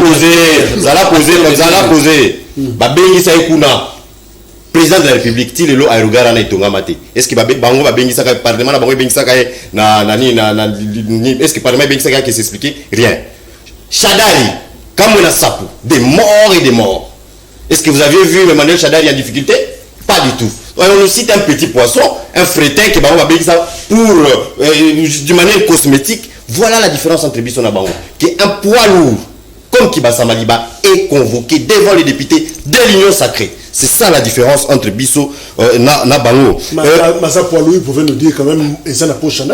posé. Babengi Saïkouna, président de la République, Tilelo aérogare na itonga mate. Est-ce que Bango Babengi Saka, parlement na Bango Bengi Saka est-ce que parlement Bengi Saka qui s'expliquer? Rien. Chadari, Kamona Sapu, des morts et des morts. Est-ce que vous avez vu Emmanuel Chadari en difficulté? Pas du tout. On nous cite un petit poisson, un fretin qui va payer ça pour d'une manière cosmétique. Voilà la différence entre Bisso et Nabango. Qui est un poids lourd, comme Kibasa Maliba, est convoqué devant les députés de l'Union sacrée. C'est ça la différence entre Bisso et Nabango. Massa Poilou, vous pouvez nous dire quand même, et ça n'a pas changé,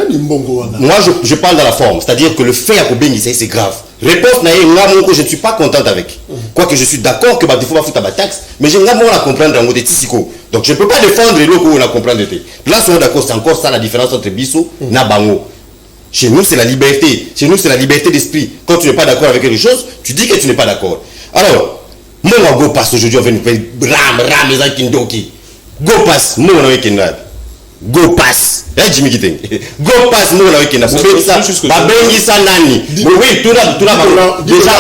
moi, je parle dans la forme, c'est-à-dire que le fait à Kobengi, c'est grave. Réponse, je ne suis pas contente avec. Quoique je suis d'accord que il faut pas foutre la taxe, mais j'ai la comprendre en mode Tissiko. Donc je ne peux pas défendre les locaux où on a comprendre. Là, si on est d'accord, c'est encore ça la différence entre Bisso et Nabango. Chez nous, c'est la liberté. Chez nous, c'est la liberté d'esprit. Quand tu n'es pas d'accord avec quelque chose, tu dis que tu n'es pas d'accord. Alors, moi, go passe aujourd'hui, on va nous faire ram, les Kindoki. Go passe, moi, on a Kinad. Go pass. Jimmy Kiteng. Go pass, moi, on a Kinad. Babengi sa nani. Oui, tout là, déjà,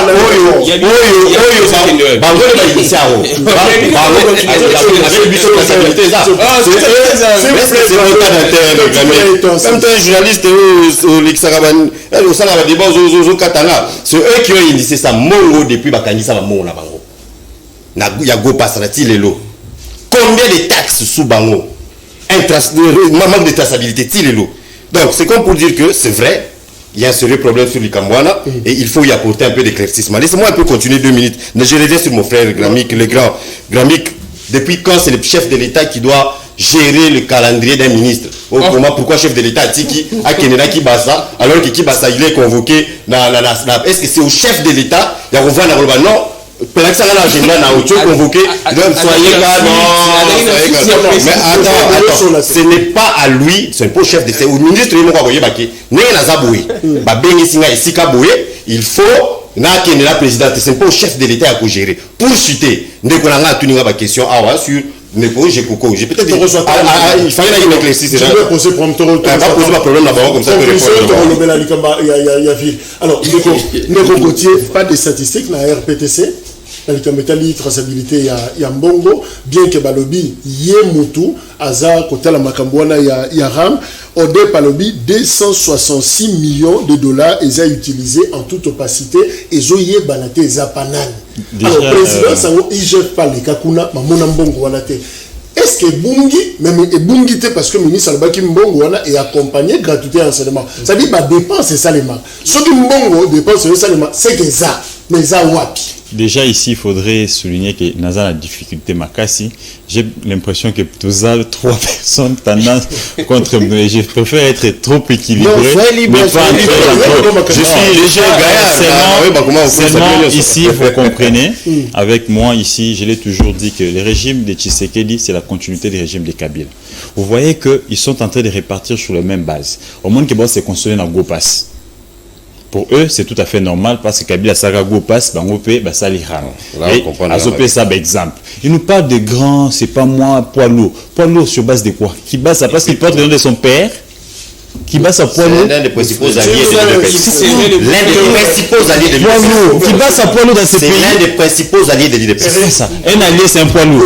c'est eux qui ont initié ça. Mongo depuis Bakangisa Mongo na Bango. Il y a go pass Lelo. Combien de taxes sous Bango? Manque de traçabilité, Tilelo. Donc c'est comme pour dire que c'est vrai, il y a un sérieux problème sur l'Ikambouana et il faut y apporter un peu d'éclaircissement. Laissez-moi un peu continuer 2 minutes. Je reviens sur mon frère Gramik, le grand Gramik. Depuis quand c'est le chef de l'État qui doit gérer le calendrier d'un ministre? Pourquoi chef de l'État Tiki a Kenena Kibasa alors que Kibasa il est convoqué est-ce que c'est au chef de l'État? Il y a non, Pelakisa na agenda na autre convoqué, soyez calme. Mais attends, ce n'est pas à lui, c'est pas au chef de c'est au ministre il moko boye baki. N'est na zaboué. Ba bengi singa isika boye, il faut na kende la présidente, c'est pas au chef de l'État à gérer. Pour chuter, ndeko na nga tuninga ba question awa sur ne pas j'ai coco. J'ai peut-être il fallait qu'il m'éclaircisse déjà. Je vais poser promptement. Pas poser ma problème là-bas comme ça que alors, Ndeko Gauthier, pas de statistiques na RPTC. La traçabilité ya mbongo bien que balobi yemutu aza kotala makambwana ya ram ode palobi 266 millions de dollars eza utilisé en toute opacité ezo yebana te eza panani. Alors président sango IGF parle kakuna mamona mbongo wana te. Est-ce que bungi même et bungi te parce que ministre albaki mbongo wana et accompagné gratuité enseignement. Ça dit ba dépense c'est ça les marques. Ce qui mbongo dépense c'est ça les marques c'est que ça mais ça wapi. Déjà ici, il faudrait souligner que Naza a la difficulté Makassi. J'ai l'impression que tous les 3 personnes tendance contre moi. Je préfère être trop équilibré. Non, mais pas je suis léger seulement ici, vous comprenez. Avec moi ici, je l'ai toujours dit que le régime de Tshisekedi, c'est la continuité du régime de Kabila. Vous voyez qu'ils sont en train de répartir sur la même base. Au moins que c'est consolé dans Gopas. Pour eux, c'est tout à fait normal parce que Kabila Sagago passe, Bangopé, Basalihan. Et Azopé, ça, exemple. Il nous parle de grands, c'est pas moi, poids lourd. Poids lourd sur base de quoi? Qui base ça parce qu'il porte le nom de son père? Qui base à poids lourd? C'est l'un des principaux alliés de l'UDPS. L'un des principaux alliés de l'UDPS. Qui base à poids lourd dans ce pays? C'est l'un des principaux alliés de l'UDPS. C'est ça. Un allié, c'est un poids lourd.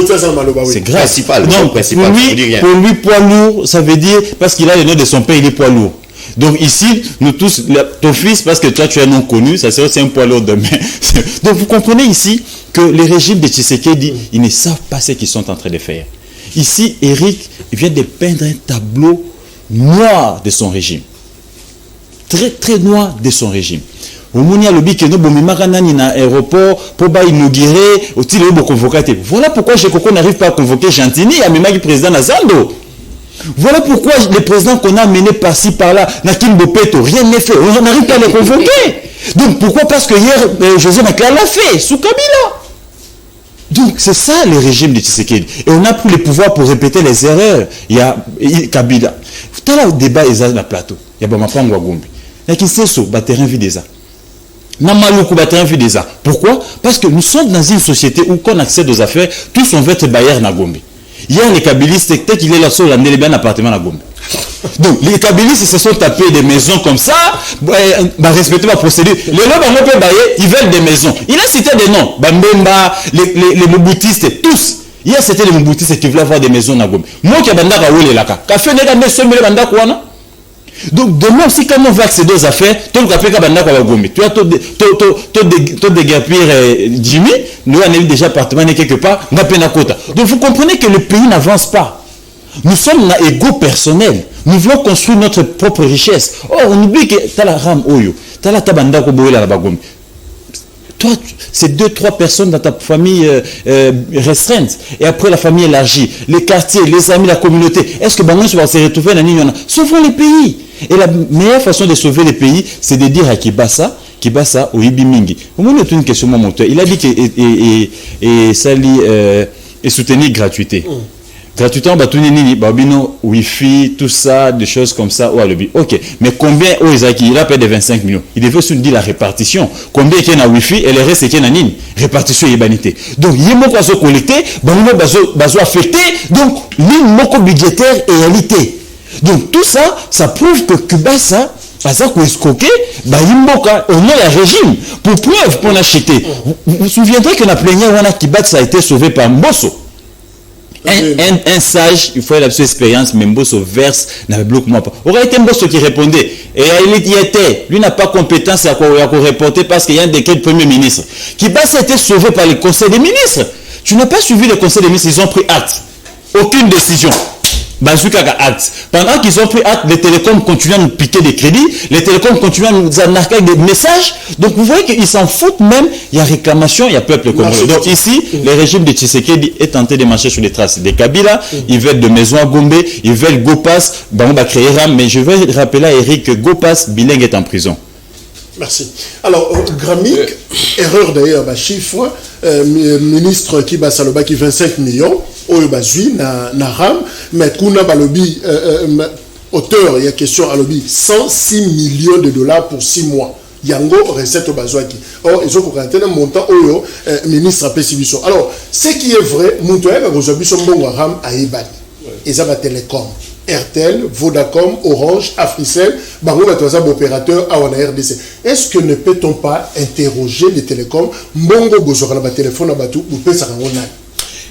C'est grave. Principal. Donc, pour lui, poids lourd, ça veut dire, parce qu'il a le nom de son père, il est poids lourd. Donc ici, nous tous, ton fils, parce que toi tu es non connu, ça serait aussi un poids lourd demain. Donc vous comprenez ici que les régimes de Tshisekedi, ils ne savent pas ce qu'ils sont en train de faire. Ici, Eric vient de peindre un tableau noir de son régime. Très très noir de son régime. Voilà pourquoi Jekoko n'arrive pas à convoquer Gentini et à même le président Nazando. Voilà pourquoi les présidents qu'on a menés par-ci, par-là, Nakim Bopeto, rien n'est fait. On n'arrive pas à les convoquer. Donc pourquoi? Parce que hier, José Makla l'a fait, sous Kabila. Donc c'est ça le régime de Tshisekedi. Et on a pris le pouvoir pour répéter les erreurs. Il y a Kabila. Tu as là au débat, ils ont le plateau. Il y a Bamapangwa Gombi. Il y a qui sait ça, terrain vide des Namaloukou terrain vide des Pourquoi? Parce que nous sommes dans une société où quand on accède aux affaires, tous on veut être bailleurs na Gombi. Il y a les Kabilistes, peut-être qu'il est là seul, il y a un appartement à Gombe. Donc, les Kabilistes se sont tapés des maisons comme ça, respecter ma procédure. Les lobes, ils veulent des maisons. Il a cité des noms, Bambemba, les Mobutistes, tous. Hier, c'était les Mobutistes qui voulaient avoir des maisons à Gombe. Moi, qui ai bandaka ou les laka. Café n'est pas seul, mais les bandaka ou non. Donc, demain aussi, quand on va accéder aux affaires, tout le café bandaka ou Gombe. Tu as tout déguerpir Jimmy, nous avons déjà appartement quelque part, n'a pas de quota. Donc, vous comprenez que le pays n'avance pas. Nous sommes dans égaux personnel. Nous voulons construire notre propre richesse. Or, on oublie que tu as la rame Oyo, tu as la tabandaka ou la Gombe. Toi, c'est 2-3 personnes dans ta famille restreinte. Et après, la famille élargie, les quartiers, les amis, la communauté. Est-ce que Bangon va se retrouver dans l'Union? Sauvons les pays. Et la meilleure façon de sauver les pays, c'est de dire à Kibasa ou Ibimingi. Au moins, il y a une question, mon moteur. Il a dit que et soutenir gratuité. Gratuitement, Babino, Wi-Fi, tout ça, des choses comme ça. Ok, mais combien il a payé de 25 millions? Il devait se dire la répartition. Combien il y a Wi-Fi et le reste, il y a une répartition et banité. Donc, il y a beaucoup à se collecter, bazo affecté. Donc, l'île budgétaire et réalité. Donc, tout ça, ça prouve que Cuba, ça, parce qu'on escroqué, on a le régime. Pour preuve, pour l'acheter. Vous vous souviendrez que la plénière, ça a été sauvé par Mbosso. Un sage, il faut avoir l'expérience, mais Mbosso verse dans le bloc. Aurait été Mbosso qui répondait. Et il y était. Lui n'a pas compétence à répondre parce qu'il y a un décret du Premier ministre. Kibasa a été sauvé par le Conseil des ministres. Tu n'as pas suivi le Conseil des ministres, ils ont pris acte. Aucune décision. Bazooka acte. Pendant qu'ils ont pris acte, les télécoms continuent à nous piquer des crédits, les télécoms continuent à nous arnaquer avec des messages. Donc vous voyez qu'ils s'en foutent même. Il y a réclamation, il y a peuple congolais. Donc ici, le régime de Tshisekedi est tenté de marcher sur les traces des Kabila. Ils veulent de maisons à Gombe, ils veulent Gopas. On va créer RAM. Mais je vais rappeler à Eric que Gopas, Bilingue est en prison. Merci. Alors, Gramic, erreur d'ailleurs, chiffre, ministre qui bat Saloba qui 25 millions, au Bazui, na RAM, mais Kuna Balobi, auteur, il y a question à lobby, 106 millions de dollars pour 6 mois. Yango recette au Bazouaki. Or, ils ont un montant au ministre a Pessibiso. Alors, ce qui est vrai, Moutoué, Gagozabiso Mbongaram a Ibani. Ils ont Télécom. RTL, Vodacom, Orange, Africell, Bango Batouazab opérateur à RDC. Est-ce que ne peut-on pas interroger les télécoms Mbongo Bozora na téléphone à Batou ou Pesarangona?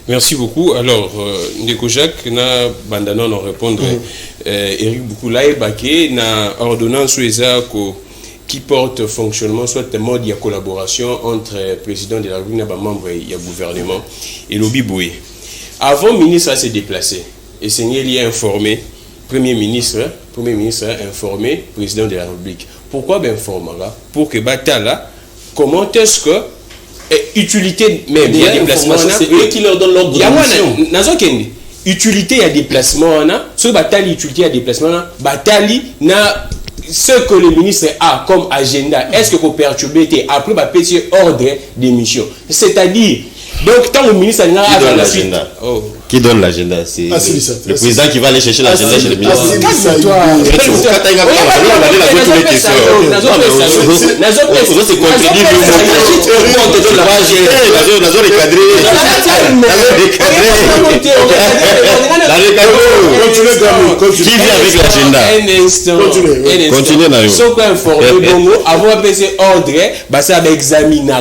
Merci beaucoup. Alors, Ndeko Jacques, na bandana non répondre. Eric Boukoulaye Baké, na ordonnance qui porte fonctionnement, soit un mode de collaboration entre le président de la République et les membres du gouvernement et lobby Boué. Avant, le ministre a se déplacé. Et Seigneur a informé, Premier ministre a informé le président de la République. Pourquoi ben informer là? Pour que Batala, comment est-ce que utilité même il y a des déplacements, c'est eux qui leur donnent l'ordre de mission. Utilité il y a des déplacements, ce Batali utilité il y a des déplacements, Batali na ce que le ministre a comme agenda, est-ce que vous perturbez après va payer ordre d'émission, c'est-à-dire donc tant le ministre a l'agenda. Qui donne l'agenda? C'est le président qui va aller chercher l'agenda chez le ministre. Qui vient avec l'agenda? Continuez, Nayo. Ce qu'on informe, avoir passé ordre, ça va examiner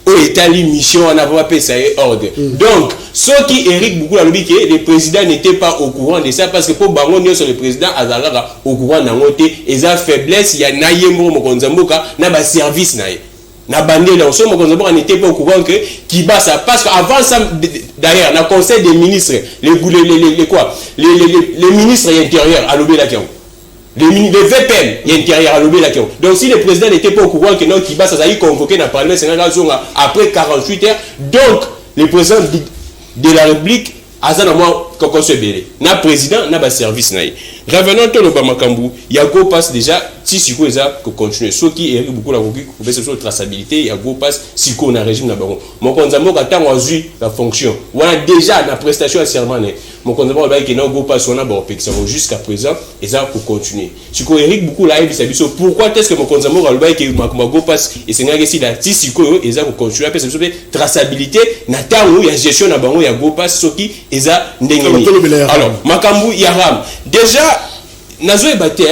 au état mission on a pas payé ordre. Donc ce qui Eric beaucoup a dit que le président n'était pas au courant de ça parce que pour Bango sur le président Azalaka au courant na ngoté et sa faiblesse il y a nayembo mokonzamboka na ba service na bandé là so mokonzamboka n'était pas au courant que qui bat ça parce qu'avant ça d'ailleurs na conseil des ministres les ministres intérieurs à l'obé la le VPN intérieur à l'obé la question. Donc si le président n'était pas au courant que non qui va ça a convoqué dans le Parlement sénégalais après 48 heures, donc le président de la République a ça moi quand se belé. Na président na ba service na. Revenons au Bamakambu, il y a go passe déjà si siko eza que continuer. Ce qui est beaucoup la rubrique pour baisser sur traçabilité, il y a go passe siko na régime na bango. Mon konzambo ka a eu la fonction. Voilà déjà la prestation à serment. Mon konzambo ba ki na go passe on a ba jusqu'à présent et ça pour continuer. Siko Eric beaucoup la biso pourquoi est-ce que mon konzambo ba ki ma go passe et c'est ngaki si la si siko et ça pour continuer parce que traçabilité na tango il y a gestion na bango il y a go passe ce qui et ça ndengeni. Alors makambu yaram déjà nazo ebate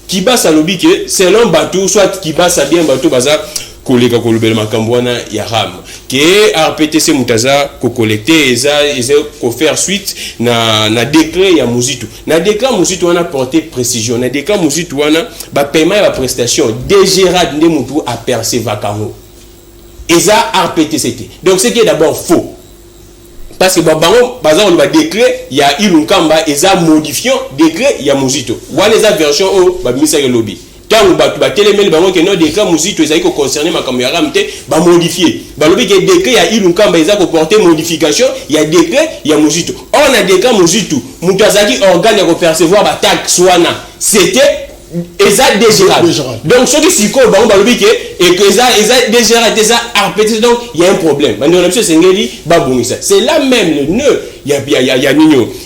qui bat sa lobby que selon bateau soit qui bat sa bien bateau baza koleka kolobela makambwana ya ram que RPTC mutaza ko collecter eza ko faire suite na décret ya Muzitu na décret Muzitu on a porté précision na décret Muzitu wana ba paiement ya prestation DGRAD nde mutu a percevoir kango eza RPTC donc ce qui est d'abord faux. Parce que par exemple le décret il y a Ilunkamba et ça modifiant décret il y a Muzitu voilà les versions au ministère lobby tant ba télémel bango que non décret Muzitu ils ont concerné ma caméra ramté ba modifier ba lobby que décret il y a Ilunkamba ils ont porté modification il y a décret il y a Muzitu on a décret Muzitu mutazaki organe de percevoir ba taxe wana c'était exact déjà donc ce qui s'y colle bango ba lobby que et que ça déjà RPT donc il y a un problème maintenant monsieur Sengeli babungisa c'est là même le nœud il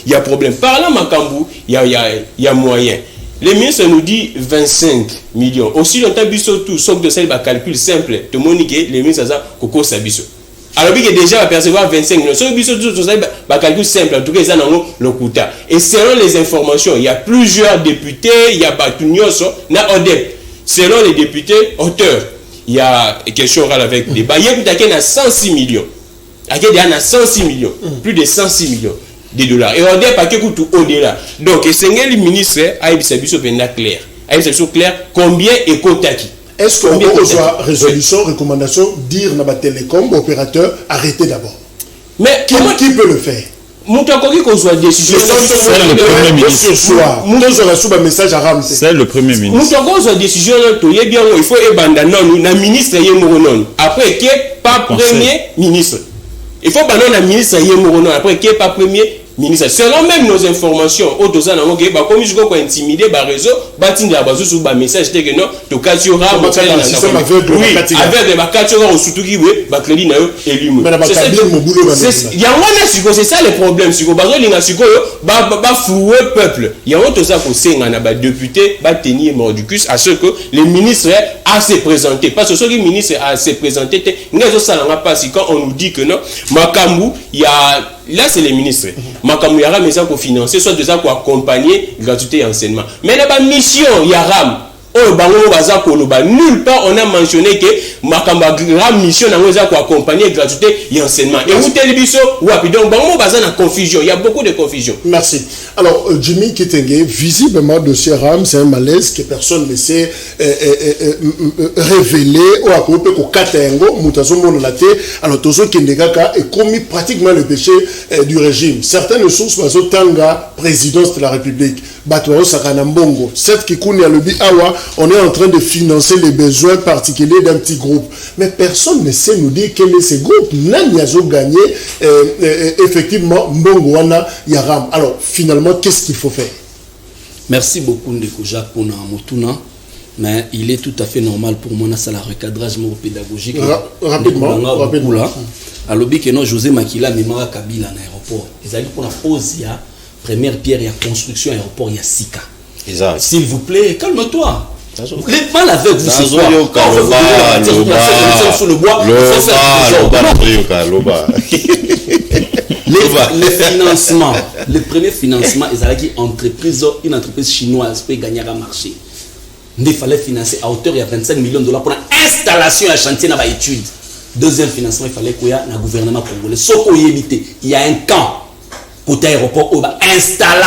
y a problème par là makambu il y a moyen le ministre nous dit 25 millions aussi longtemps biso tout sauf de celle ba calcul simple de monique le ministre ça koko sabiso alors que déjà va percevoir 25 millions ce biso tout ça ba calcul simple en tout cas ça nango le kuta et selon les informations il y a plusieurs députés il y a batunyoso na odep selon les députés auteurs il y a question orale avec des bailleurs qui a 106 millions. Il y a 106 millions, plus de 106 millions de dollars. Et on dit pas que tout au-delà. Donc, le ministre a eu clair. A eu clair combien est Kotaki. Est-ce qu'on peut avoir résolution, recommandation, dire dans la télécom, opérateur, arrêtez d'abord. Mais qui peut le faire? Décision. C'est le premier ministre. Message à Ram. C'est le premier ministre. Décision. Il faut un ministre après qui est pas premier ministre. Il faut pas un ministre après qui est pas premier ministre selon même nos informations au dosa na ngoke ba comme jusqu'au intimider ba réseau ba tinda ba sous ba message te que non to katiora avec de ba katiora surtout qui we ba crédit na yo élu il y a wana siko c'est ça le problème siko ba linga siko ba flouer peuple il y a autre ça ko senga na ba député ba tenir mordicus à ce que les ministres a se présenter parce que ceux qui ministre a se présenter ngazo salanga pas si quand on nous dit que non makambu il y a là c'est les ministres makambu yara mais ça pour financer soit déjà pour accompagner gratuité et enseignement mais la mission yaram oh bango baza koloba nulle part on a mentionné que makamba grande mission na ngoza pour accompagner gratuité et enseignement et vous télévision wapi donc bango baza na confusion il y a beaucoup de confusion. Merci. Alors Jimmy Kitenge, visiblement dossier RAM c'est un malaise que personne ne sait révéler ou à couper ko katengo mutazomo na té alors tozo kendekaka est commis pratiquement le péché du régime. Certaines sources bazo tanga présidence de la République batwa sakana mbongo cette qui kuni alobi awa on est en train de financer les besoins particuliers d'un petit groupe. Mais personne ne sait nous dire quel est ce groupe. Nani a gagné effectivement Mbongo wana Yaram. Alors finalement, qu'est-ce qu'il faut faire? Merci beaucoup Ndeko Jacques pour Motuna. Mais il est tout à fait normal pour moi, ça la recadrage pédagogique. Rapidement. Alors, que non, José Makila, Memara Kabila, à l'aéroport. Ils allaient pour la pause, il y a première pierre, il y a construction, aéroport, il y a Sika. S'il vous plaît, calme-toi. Les mal avec vous ce soir. Les financements, le premier financement, ils allaient une entreprise chinoise peut gagner un marché. Il fallait financer à hauteur de 25 millions de dollars pour l'installation à chantier dans l'étude. Deuxième financement, il fallait qu'il y ait un gouvernement congolais. Sauf qu'il y a un camp côté aéroport où on va installer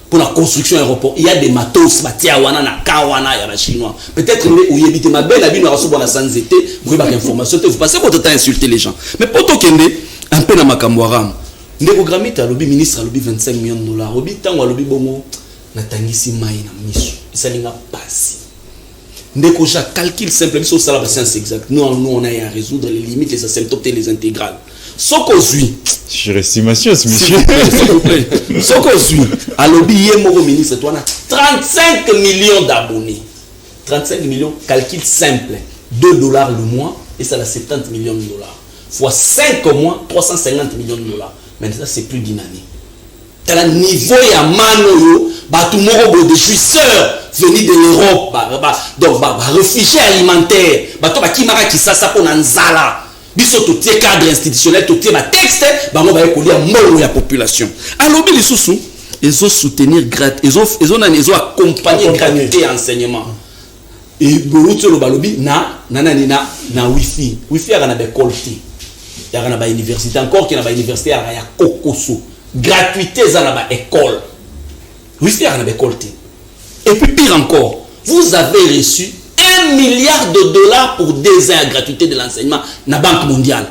pour la construction aéroport. Il y a des matos, Batiawana, Nakawana, il y a des Chinois. Peut-être que vous évitez ma belle habitude, vous avez sans été, vous avez des informations, vous passez votre temps à insulter les gens. Mais pour tout kende, un peu dans ma camouaram, ndeko gramite a lobby ministre a lobby 25 millions de dollars. Lobby tango a lobby bongo, natangisi mai na miso. Ça n'est pas passé. Ndeko ja calcul simple, mais ça la science exacte. Nous on a à résoudre les limites, les asymptotes et les intégrales. Sokozui. Surestimation, ce monsieur. S'il vous plaît. Sokozui. À lobby yemoro ministre, toi on a 35 millions d'abonnés. 35 millions, calcul simple. $2 le mois et ça a 70 millions de dollars. Fois 5 mois, 350 millions de dollars. Mais ça c'est plus d'une année. T'as le niveau ya mano tout moro de jouisseurs venus de l'Europe, donc réfugiés alimentaires, to kimara kisasa pour nanzala. Biso to tie cadre institutionnel, to tie texte, on va écouler molo la population. Alors les sous ils ont soutenir ils ont accompagner gratuité et enseignement. Et boutso lo balobi na wifi à na école ti. Ya na ba université encore qui na ba université ya Kokoso. Gratuité à la école. Wifi à na école ti. Et puis pire encore, vous avez reçu $1 milliard pour 2 ans à gratuité de l'enseignement dans la Banque mondiale.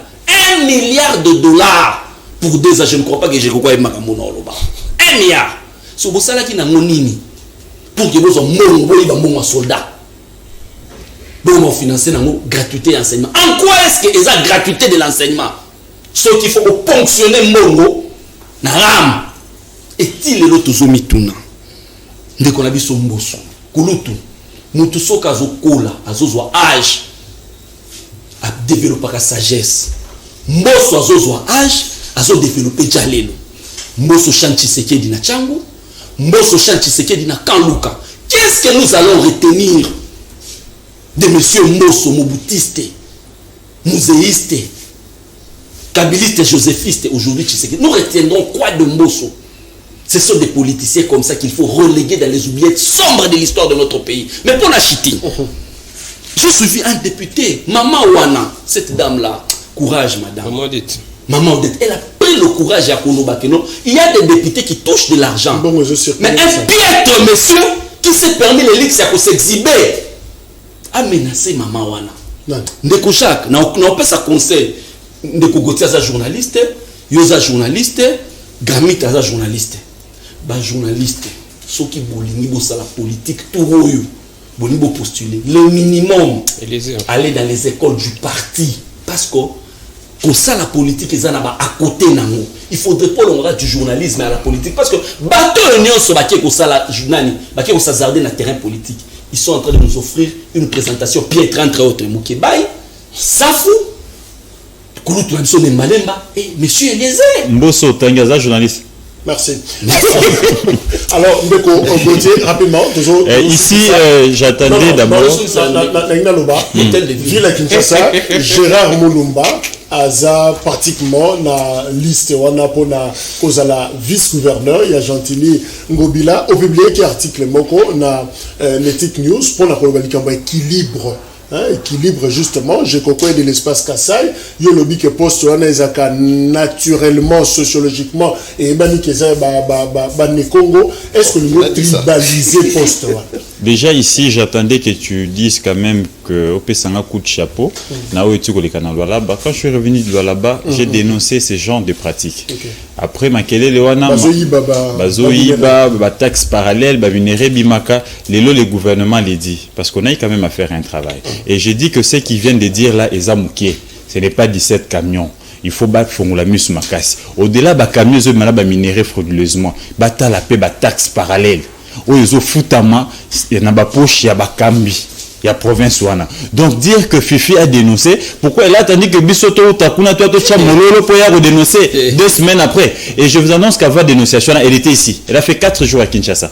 $1 milliard pour 2 ans. Je ne crois pas que j'ai quoi 1 milliard. Si vous savez qu'il y a monini pour que vous ayez un soldat. Vous financez la gratuité de l'enseignement. En quoi est-ce que la gratuité de l'enseignement? Ce qu'il faut ponctionner Mongo, na ram. Est-il l'autre zomituna? Dès qu'on a vu son mbosso, kulutu, mutuso kazo kola, azozwa âge, a développé sa sagesse. Mbosso azozwa âge, azo développé jalelo. Mbosso chanti sekedi na chango, mbosso chanti sekedi na kanluka. Qu'est-ce que nous allons retenir de monsieur Mbosso, Moboutiste, muséiste, kabiliste, joséphiste, aujourd'hui Tshisekedi? Nous retiendrons quoi de Mbosso? Ce sont des politiciens comme ça qu'il faut reléguer dans les oubliettes sombres de l'histoire de notre pays. Mais pour la chiti, je suivi un député, Maman Wana, cette dame-là, courage madame. Maman Odette, elle a pris le courage à Konobakeno. Il y a des députés qui touchent de l'argent. Bon, mais un piètre monsieur qui s'est permis l'élite à s'exhiber a menacé Maman Wana. Ndeko Jacques, on peut sa conseil. Ndeko Gauthier est journaliste, Yosa journaliste, Gramit est journaliste. Bah journaliste, ceux qui bolingi la politique, tout royaume, bolingi postuler. Le minimum, aller dans les écoles du parti. Parce que Comme ça, la politique est à côté de nous. Il faudrait pas l'on du journalisme à la politique. Parce que, bateau union sur la journal, bateau ça dans le terrain politique. Ils sont en train de nous offrir une présentation piètre entre autres. Moukébaï, Safou, Kouloutou Amso Malemba et Monsieur Eliezer. Mbosso Tangaza, journaliste. Merci. Alors, Mbeko Gauthier, rapidement, toujours. Ici, j'attendais d'abord. Ville à Kinshasa, Gérard Moulumba, Aza pratiquement na liste wana pour na cause la vice-gouverneur, il y a Gentili Ngobila, au public article moko na Netic News pour na équilibre. Équilibre justement, j'ai coupé de l'espace Kassai, yo lobby que poste wana ezaka naturellement, sociologiquement et bani keza ba Congo, est-ce que nous tribaliser poste wana? Déjà ici, j'attendais que tu dises quand même que Opesanga coup de chapeau. Quand je suis revenu de là-bas, j'ai dénoncé ce genre de pratiques. Après, Makele Lewana, Bazoïba, taxe parallèle, Babinere Bimaka, le gouvernement les dit. Parce qu'on a quand même à faire un travail. Et j'ai dit que ce qu'ils viennent de dire là, Ezamouké, ce n'est pas 17 camions. Il faut battre Fongolamus Makasi. Au-delà, camions, ils ont minéré frauduleusement. Bata la paix, taxe parallèle. Oyo futama ya na ba poche ya bakambi ya province wana. Donc dire que Fifi a dénoncé, pourquoi elle a attendu que Bisoto Takuna toi to chamololo pour y dénoncer 2 semaines après. Et je vous annonce qu'avant dénonciation elle était ici. Elle a fait 4 jours à Kinshasa.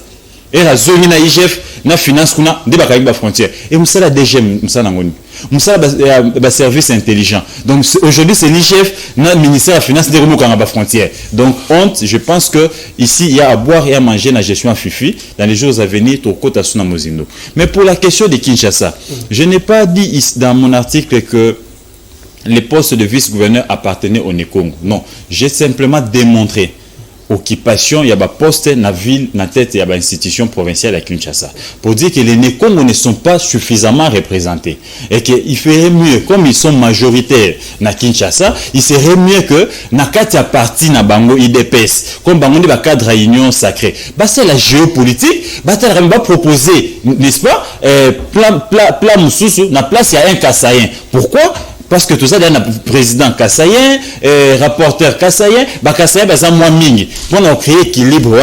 Elle a zoni na IGF na finance kuna de ba frontière. Et musala DGM musala ngoni. Musala ba service intelligent. Donc aujourd'hui c'est l'IGF na ministère de la finance de remokanga ba frontière. Donc honte, je pense que ici il y a à boire et à manger la gestion à Fifi dans les jours à venir au Kota Suna Mozindo. Mais pour la question de Kinshasa, je n'ai pas dit ici, dans mon article que les postes de vice-gouverneur appartenaient au Nekongo. Non, j'ai simplement démontré occupation, il y a des postes dans la ville, dans la tête, il y a des institutions provinciales à Kinshasa. Pour dire que les Nekongo ne sont pas suffisamment représentés. Et qu'il ferait mieux, comme ils sont majoritaires à Kinshasa, il serait mieux que dans la partie de Bango IDPS, comme Bango de cadre à union sacrée. C'est la géopolitique, va proposer, n'est-ce pas, plan Moussoussou, dans la place, il y a un Kassaïen. Pourquoi? Parce que tout ça, il y a un président kassaïen, rapporteur kassaïen, kassaïen, c'est moins ming. Pour créer l'équilibre,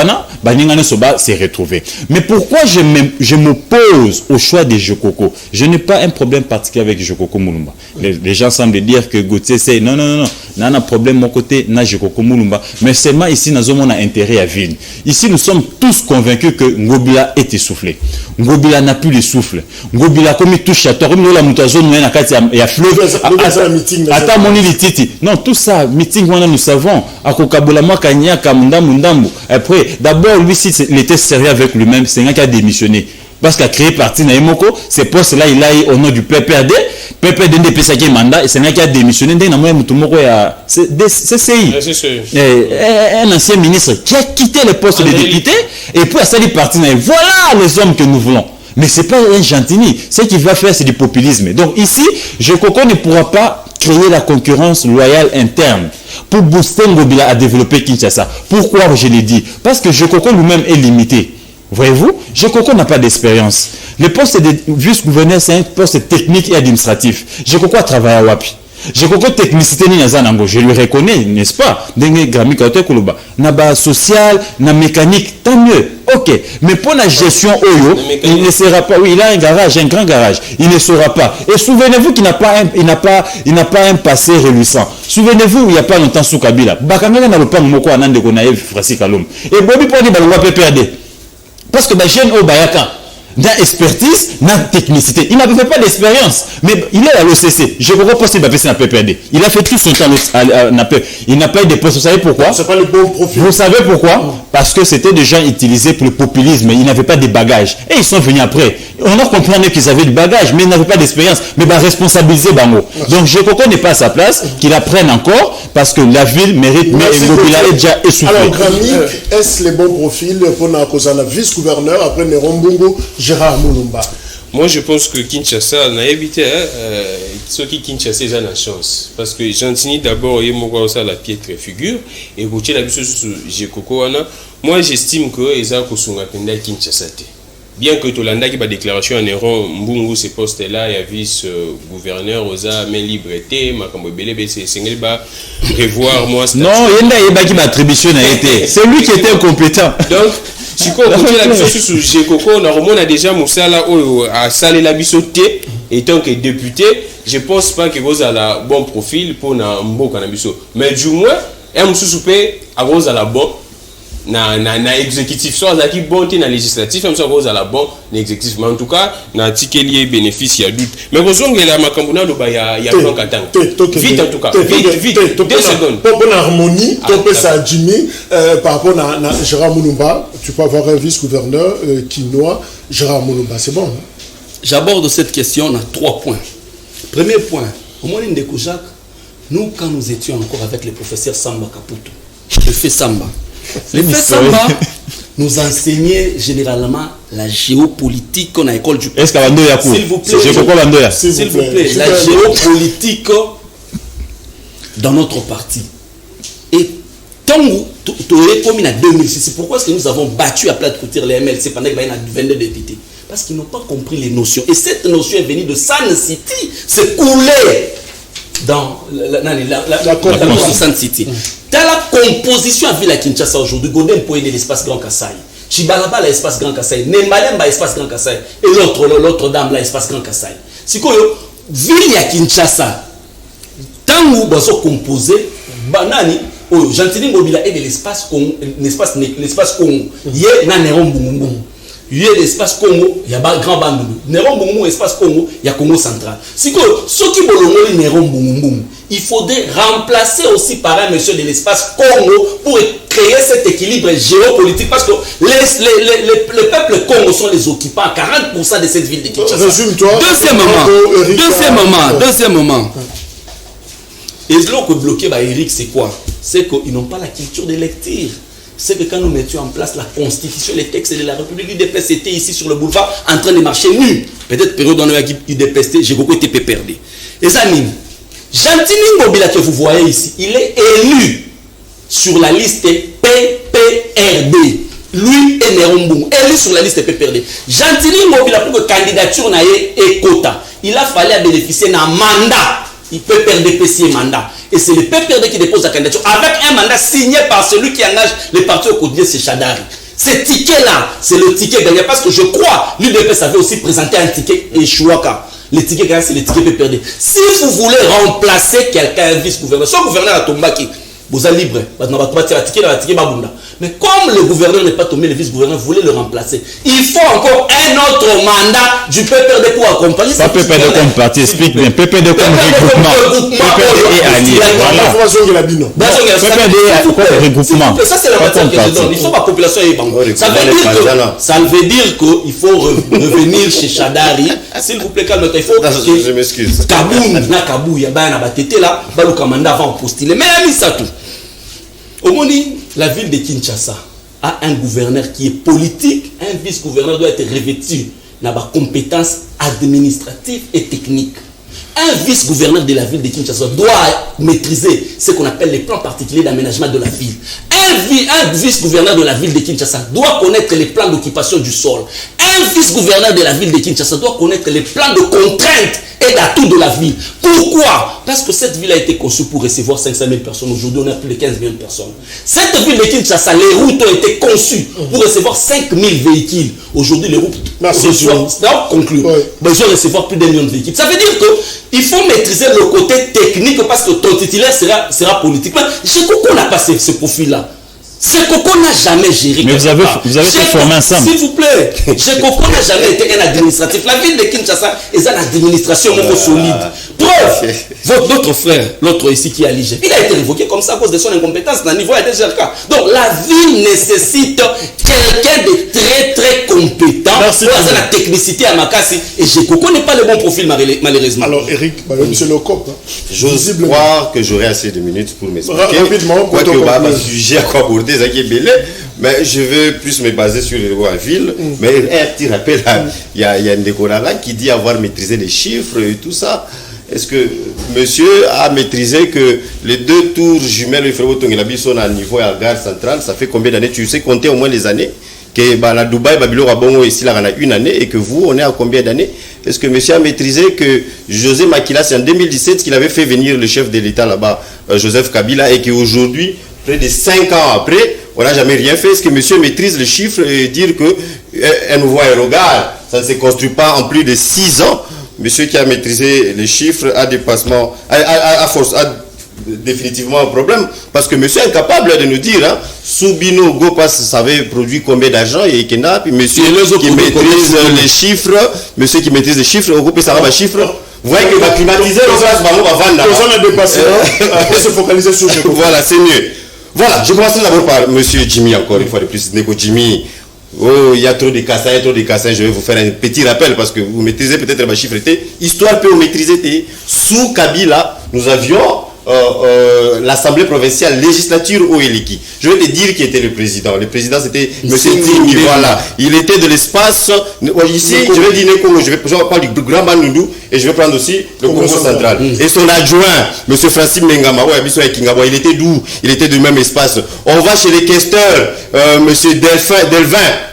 c'est retrouvé. Mais pourquoi je m'oppose au choix de Jokoko? Je n'ai pas un problème particulier avec Jokoko Moulumba. Les gens semblent dire que Gauthier c'est non, n'a un problème de mon côté, n'a Jokoko Moulumba. Mais seulement ici, nous avons intérêt à vivre. Ici, nous sommes tous convaincus que Ngobila est essoufflé. Ngobila n'a plus de souffle. Ngobila, comme il touche à toi, comme il y a fleuve. Attends, mon titi. Non, tout ça, meeting, nous savons. Après, d'abord, lui, s'il était sérieux avec lui-même, c'est un gars qui a démissionné. Parce qu'il a créé parti Naimoko, ces postes-là, il a eu au nom du PPRD. PPRD n'est pas qui mandat, et c'est un gars qui a démissionné. C'est un ancien ministre qui a quitté le poste de député, et puis a sali parti Naimoko. Voilà les hommes que nous voulons. Mais ce n'est pas un gentini. Ce qu'il va faire, c'est du populisme. Donc ici, Jokoko ne pourra pas créer la concurrence loyale interne pour booster Ngobila à développer Kinshasa. Pourquoi je l'ai dit? Parce que Jokoko lui-même est limité. Voyez-vous, Jokoko n'a pas d'expérience. Le poste de vice-gouverneur, c'est un poste technique et administratif. Jokoko a travaillé à Wapi. Jokoko technicité ni nazanango, je lui reconnais, n'est-ce pas? Dengue Grammy Kaote Kuluba. Naba social, na mécanique, tant mieux. Ok. Mais pour la gestion Oyo, il ne sera pas, oui, il a un garage, un grand garage. Il ne sera pas. Et souvenez-vous qu'il n'a pas un passé reluisant. Souvenez-vous, il n'y a pas longtemps sous Kabila. Bakamela n'a pas moko anande konaev Frasi Kalom. Et Bobi Poni Balwa PPRD. Parce que jeune Obayaka, dans expertise, dans technicité. Il n'avait pas d'expérience, mais il est à l'OCC. Je ne crois pas qu'il va passer à PPRD. Il a fait tout son temps à NAPE. Il n'a pas eu de poste. Vous savez pourquoi? C'est pas le bon profil. Vous savez pourquoi? Parce que c'était des gens utilisés pour le populisme. Ils n'avaient pas de bagages. Et ils sont venus après. On a compris qu'ils avaient du bagage, mais ils n'avaient pas d'expérience. Mais responsabiliser Bango. Donc je ne connais pas à sa place, qu'il apprenne encore, parce que la ville mérite, mais Ngobila est déjà essoufflé. Alors, Grammy, est-ce le bon profil pour la vice-gouverneur après Nerombungu, Gérard Moulumba? Moi, je pense que Kinshasa n'a évité ceux qui Kinshasa ont la chance. Parce que Gentini, d'abord, il m'a aussi la piètre figure. Et Gauthier, la biso sur Jekoko, moi, j'estime que les gens qui sont à Kinshasa. bien que Tolanda qui a déclaration en erreur Mbungu ce poste là il y a vice gouverneur oza mais liberté makambo belebe c'est sengeli ba revoir moi non yenda yeba qui m'attribution a été c'est lui qui était incompétent donc si on continue la biso sous Jekoko on a déjà Moussala a salé la biso té et tant que député je pense pas que vous avez la bon profil pour na mboka na biso mais du moins un Moussoupe a vous à la bon na exécutif soit à qui bon na législatif même soit vous à la bon na exécutif mais en tout cas na tikeli bénéfice il y a doute mais vous on la makambuna lo ba ya plan katang vite en tout cas vite 2 secondes pour une harmonie on peut ça Jimmy par rapport à Gérard Moulumba tu peux avoir un vice-gouverneur quinois Gérard Moulumba c'est bon hein? J'aborde cette question en 3 points. Premier point, au moins Ndeko Jacques, nous quand nous étions encore avec le professeur Samba Kaputo, le fait Samba. Le fait Samba nous enseignait généralement la géopolitique à l'école du est-ce qu'Abando Yakou s'il vous plaît, s'il vous plaît, la géopolitique dans notre parti. Et tant que tu es comme en 2006, c'est pourquoi est-ce que nous avons battu à plat de couture les MLC pendant qu'il y a 22 députés. Parce qu'ils n'ont pas compris les notions. Et cette notion est venue de Sun City, c'est coulé dans la Sun City. Dans la composition à Ville à Kinshasa aujourd'hui, Godin Poé de l'espace Grand Kassai, Chibalaba l'espace Grand Kassai, Nembalem l'espace Grand Kassai, et l'autre dame l'espace Grand Kassai. C'est quoi Ville à Kinshasa, tant où vous avez composé, banani, Gentili Mobila et de l'espace Congo, l'espace Congo, yé nanéron boumboum. Il y a l'espace Congo, il y a grand bandou. Néron Boumou, espace Congo, il y a Congo central. Si ceux qui veulent Néron Boumou, il faudrait remplacer aussi par un monsieur de l'espace Congo pour créer cet équilibre géopolitique parce que les peuples Congo sont les occupants à 40% de cette ville de Kinshasa. Résume-toi. Deuxième moment. Et ce que bloqué par Eric, c'est quoi? C'est qu'ils n'ont pas la culture de lecture. C'est que quand nous mettions en place la constitution, les textes de la République, l'UDPS était ici sur le boulevard en train de marcher nu. Peut-être période dans laquelle l'UDPS, j'ai beaucoup été perdu. Et ça, Gentili Mobila que vous voyez ici, il est élu sur la liste PPRD. Lui et Nérombou, élu sur la liste PPRD. Gentili Mobila pour que candidature n'a et quota. Il a fallu bénéficier d'un mandat. Il peut perdre PC mandat. Et c'est le PPRD qui dépose la candidature avec un mandat signé par celui qui engage les partis au quotidien, c'est Chadari. Ce ticket-là, c'est le ticket gagné. Parce que je crois, l'UDPS avait aussi présenté un ticket Échouaka. Le ticket gagné, c'est le ticket PPRD. Si vous voulez remplacer quelqu'un, un vice-gouverneur, soit gouverneur à Tombaki, vous êtes libre. Mais comme le gouverneur n'est pas tombé, le vice-gouverneur voulait le remplacer. Il faut encore un autre mandat du PPRD pour accompagner. Pas PPRD comme parti, explique bien. PPRD comme regroupement. PPRD et allié. PPRD comme regroupement. Ça, c'est la matière que je donne. Il faut que la population ait banque. Ça veut dire qu'il faut revenir chez Chadari. S'il vous plaît, calme-toi. Il faut que. Je m'excuse. Kabou, il y a un abatté là. Balouka mandat avant postuler. Mais il y a mis ça tout. Au monde, la ville de Kinshasa a un gouverneur qui est politique, un vice-gouverneur doit être revêtu dans la compétence administrative et technique. Un vice-gouverneur de la ville de Kinshasa doit maîtriser ce qu'on appelle les plans particuliers d'aménagement de la ville. Un vice-gouverneur de la ville de Kinshasa doit connaître les plans d'occupation du sol. Un vice-gouverneur de la ville de Kinshasa doit connaître les plans de contraintes et d'atouts de la ville. Pourquoi? Parce que cette ville a été conçue pour recevoir 500 000 personnes. Aujourd'hui, on a plus de 15 000 personnes. Cette ville de Kinshasa, les routes ont été conçues pour recevoir 5 000 véhicules. Aujourd'hui, les routes besoin de recevoir plus d'1 million de véhicules. Ça veut dire qu'il faut maîtriser le côté technique parce que ton titulaire sera politique. Chez Coco, on n'a pas ce profil-là. C'est Coco n'a jamais géré. Mais vous avez fait former ensemble. S'il vous plaît. Chez Coco n'a jamais été un administratif. La ville de Kinshasa est une administration solide. Preuve. Votre frère, l'autre ici qui a l'IG, il a été révoqué comme ça à cause de son incompétence dans le niveau DGRK. Donc la ville nécessite quelqu'un de très très compétent pour la technicité à Makassi. Et chez Coco n'est pas le bon profil malheureusement. Alors Eric, monsieur le COP. J'ose croire que j'aurai assez de minutes pour m'expliquer. Rapidement, quoi que sujet à quoi aborder, mais je veux plus me baser sur les villes. Mais un petit rappel, il y a un décorala qui dit avoir maîtrisé les chiffres et tout ça. Est-ce que monsieur a maîtrisé que les 2 tours jumelles il faut à niveau à la gare centrale, ça fait combien d'années? Tu sais compter au moins les années? que la Dubaï, Babylone, Rabongo, ici, là, on a une année, et que vous, on est à combien d'années? Est-ce que monsieur a maîtrisé que José Makila, c'est en 2017 qu'il avait fait venir le chef de l'État là-bas, Joseph Kabila, et qu'aujourd'hui, près de 5 ans après, on n'a jamais rien fait? Est-ce que monsieur maîtrise les chiffres et dire que un nouveau aérogare, ça ne se construit pas en plus de 6 ans? Monsieur qui a maîtrisé les chiffres a dépassement, a définitivement un problème, parce que monsieur est incapable de nous dire, hein, Soubino Gopas savait produire combien d'argent et Kena, puis monsieur qui maîtrise les chiffres, monsieur qui maîtrise les chiffres, au groupe ça va chiffres. Vous voyez que va climatiser le gaz, on va vendre. On a dépassé, on se focaliser sur le Voilà, c'est mieux. Voilà, je commencerai d'abord par monsieur Jimmy, encore une fois de plus. Neko Jimmy, oh, il y a trop de cassins, je vais vous faire un petit rappel parce que vous maîtrisez peut-être ma chiffreté. Histoire peut maîtriser. Sous Kabila, nous avions l'Assemblée provinciale législature au Eliki. Je vais te dire qui était le président. Le président c'était M. Timi, voilà. Il était de l'espace. Ici, je vais dire je vais parler du Grand Bandundu et je vais prendre aussi le Congo central. Et son adjoint, M. Francis Mengama, il était d'où? Il était du même espace. On va chez les questeurs, M.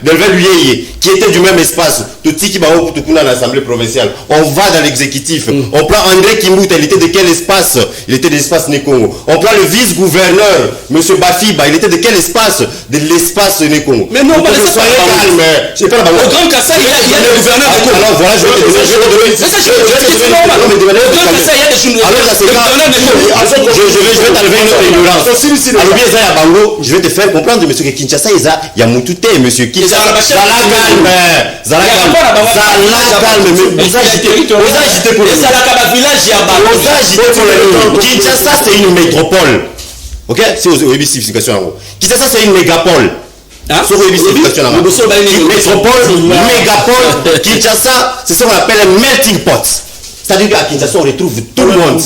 Delvin Luyeye, qui était du même espace. Tout qui va à l'Assemblée provinciale. On va dans l'exécutif. On prend André Kimbuta, il était de quel espace? Il était de l'espace Nekongo. On prend le vice-gouverneur, M. Bafiba, il était de quel espace? De l'espace Nekongo. Mais non, soyez calme. Au Grand Kassai, il y a le gouverneur. Alors voilà, je vais te je vais t'enlever une autre ignorance. Je vais te faire comprendre, monsieur, que Kinshasa, il y a Moutouté, monsieur. Kinshasa, Zala calme, mais vous agitez pour le Kinshasa, c'est une métropole. Ok? C'est aux signification. Kinshasa, c'est une mégapole. Métropole, mégapole, Kinshasa, c'est ce qu'on appelle un melting pot. C'est-à-dire qu'à Kinshasa, on retrouve tout le monde.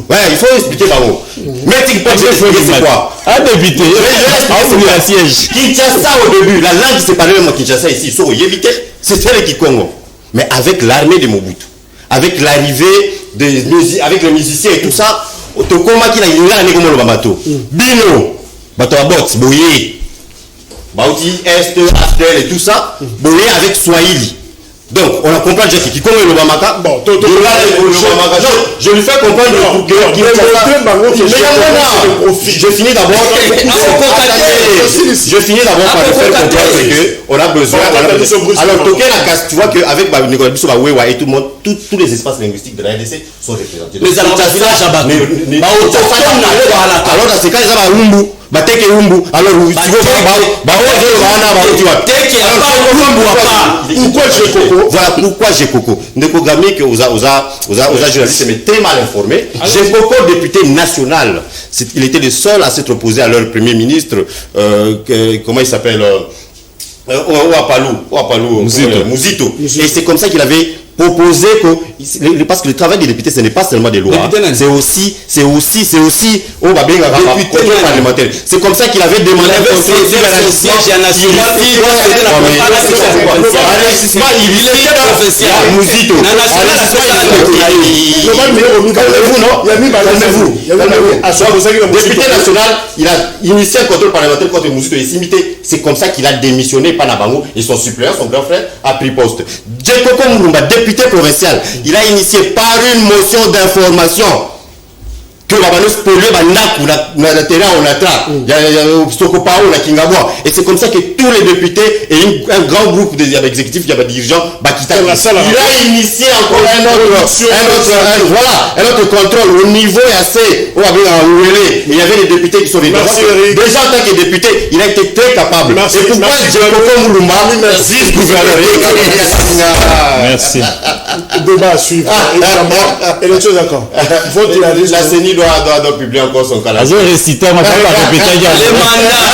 Ouais, il faut expliquer par où. Melting pot, c'est quoi? Un député. Un siège. Kinshasa, au début, la langue qui se parlait même à Kinshasa ici, c'était le Kikongo. Mais avec l'armée de Mobutu, avec l'arrivée avec les musiciens et tout ça, Tokoma qui n'a eu comme le Bamato. Bino, Bato Abot, Boye, Bauti, Est, Astel et tout ça, Boye avec Swahili. Donc, on a compris déjà qui connaît le Bamaka. Bon, je lui fais comprendre je finis d'abord par lui faire comprendre qu'on a besoin. Alors, tu vois qu'avec Nicolas Bissou, et tout le monde, tous les espaces linguistiques de la RDC sont représentés. Mais alors, dans ce cas, ils ont un Umbu. Bateke Umbu. Alors, tu veux voilà pourquoi j'ai Coco. Ndeko Gami que vous a journaliste mais très mal informé. J'ai Coco député national. Il était le seul à s'être opposé à leur premier ministre. Comment il s'appelle? Ouapalou Mouzito. Et c'est comme ça qu'il avait proposé que parce que le travail des députés ce n'est pas seulement des lois, c'est aussi au député parlementaire. C'est comme ça qu'il avait demandé député national, il a initié un contrôle parlementaire contre Mouzito et Simité. C'est comme ça qu'il a démissionné par Nabango et son suppléant, son grand frère, a pris poste. Djekoko Moulumba, député provincial, il a initié par une motion d'information que Babanos polluait le terrain on attrape. Il y a Sokopao, la Kingabwa. Et c'est comme ça que tous les députés et un grand groupe d'exécutifs, il y a des dirigeants, il a initié encore un autre contrôle au niveau assez. Il y avait des députés qui sont venus. Déjà en tant que député, il a été très capable. Et pourquoi Djekoko Moulumba, vice-gouverneur? Merci. Débat à suivre. Et les choses d'accord. La CENI doit publier encore son calendrier. Azo réciter, ma femme a répété. Les mandats.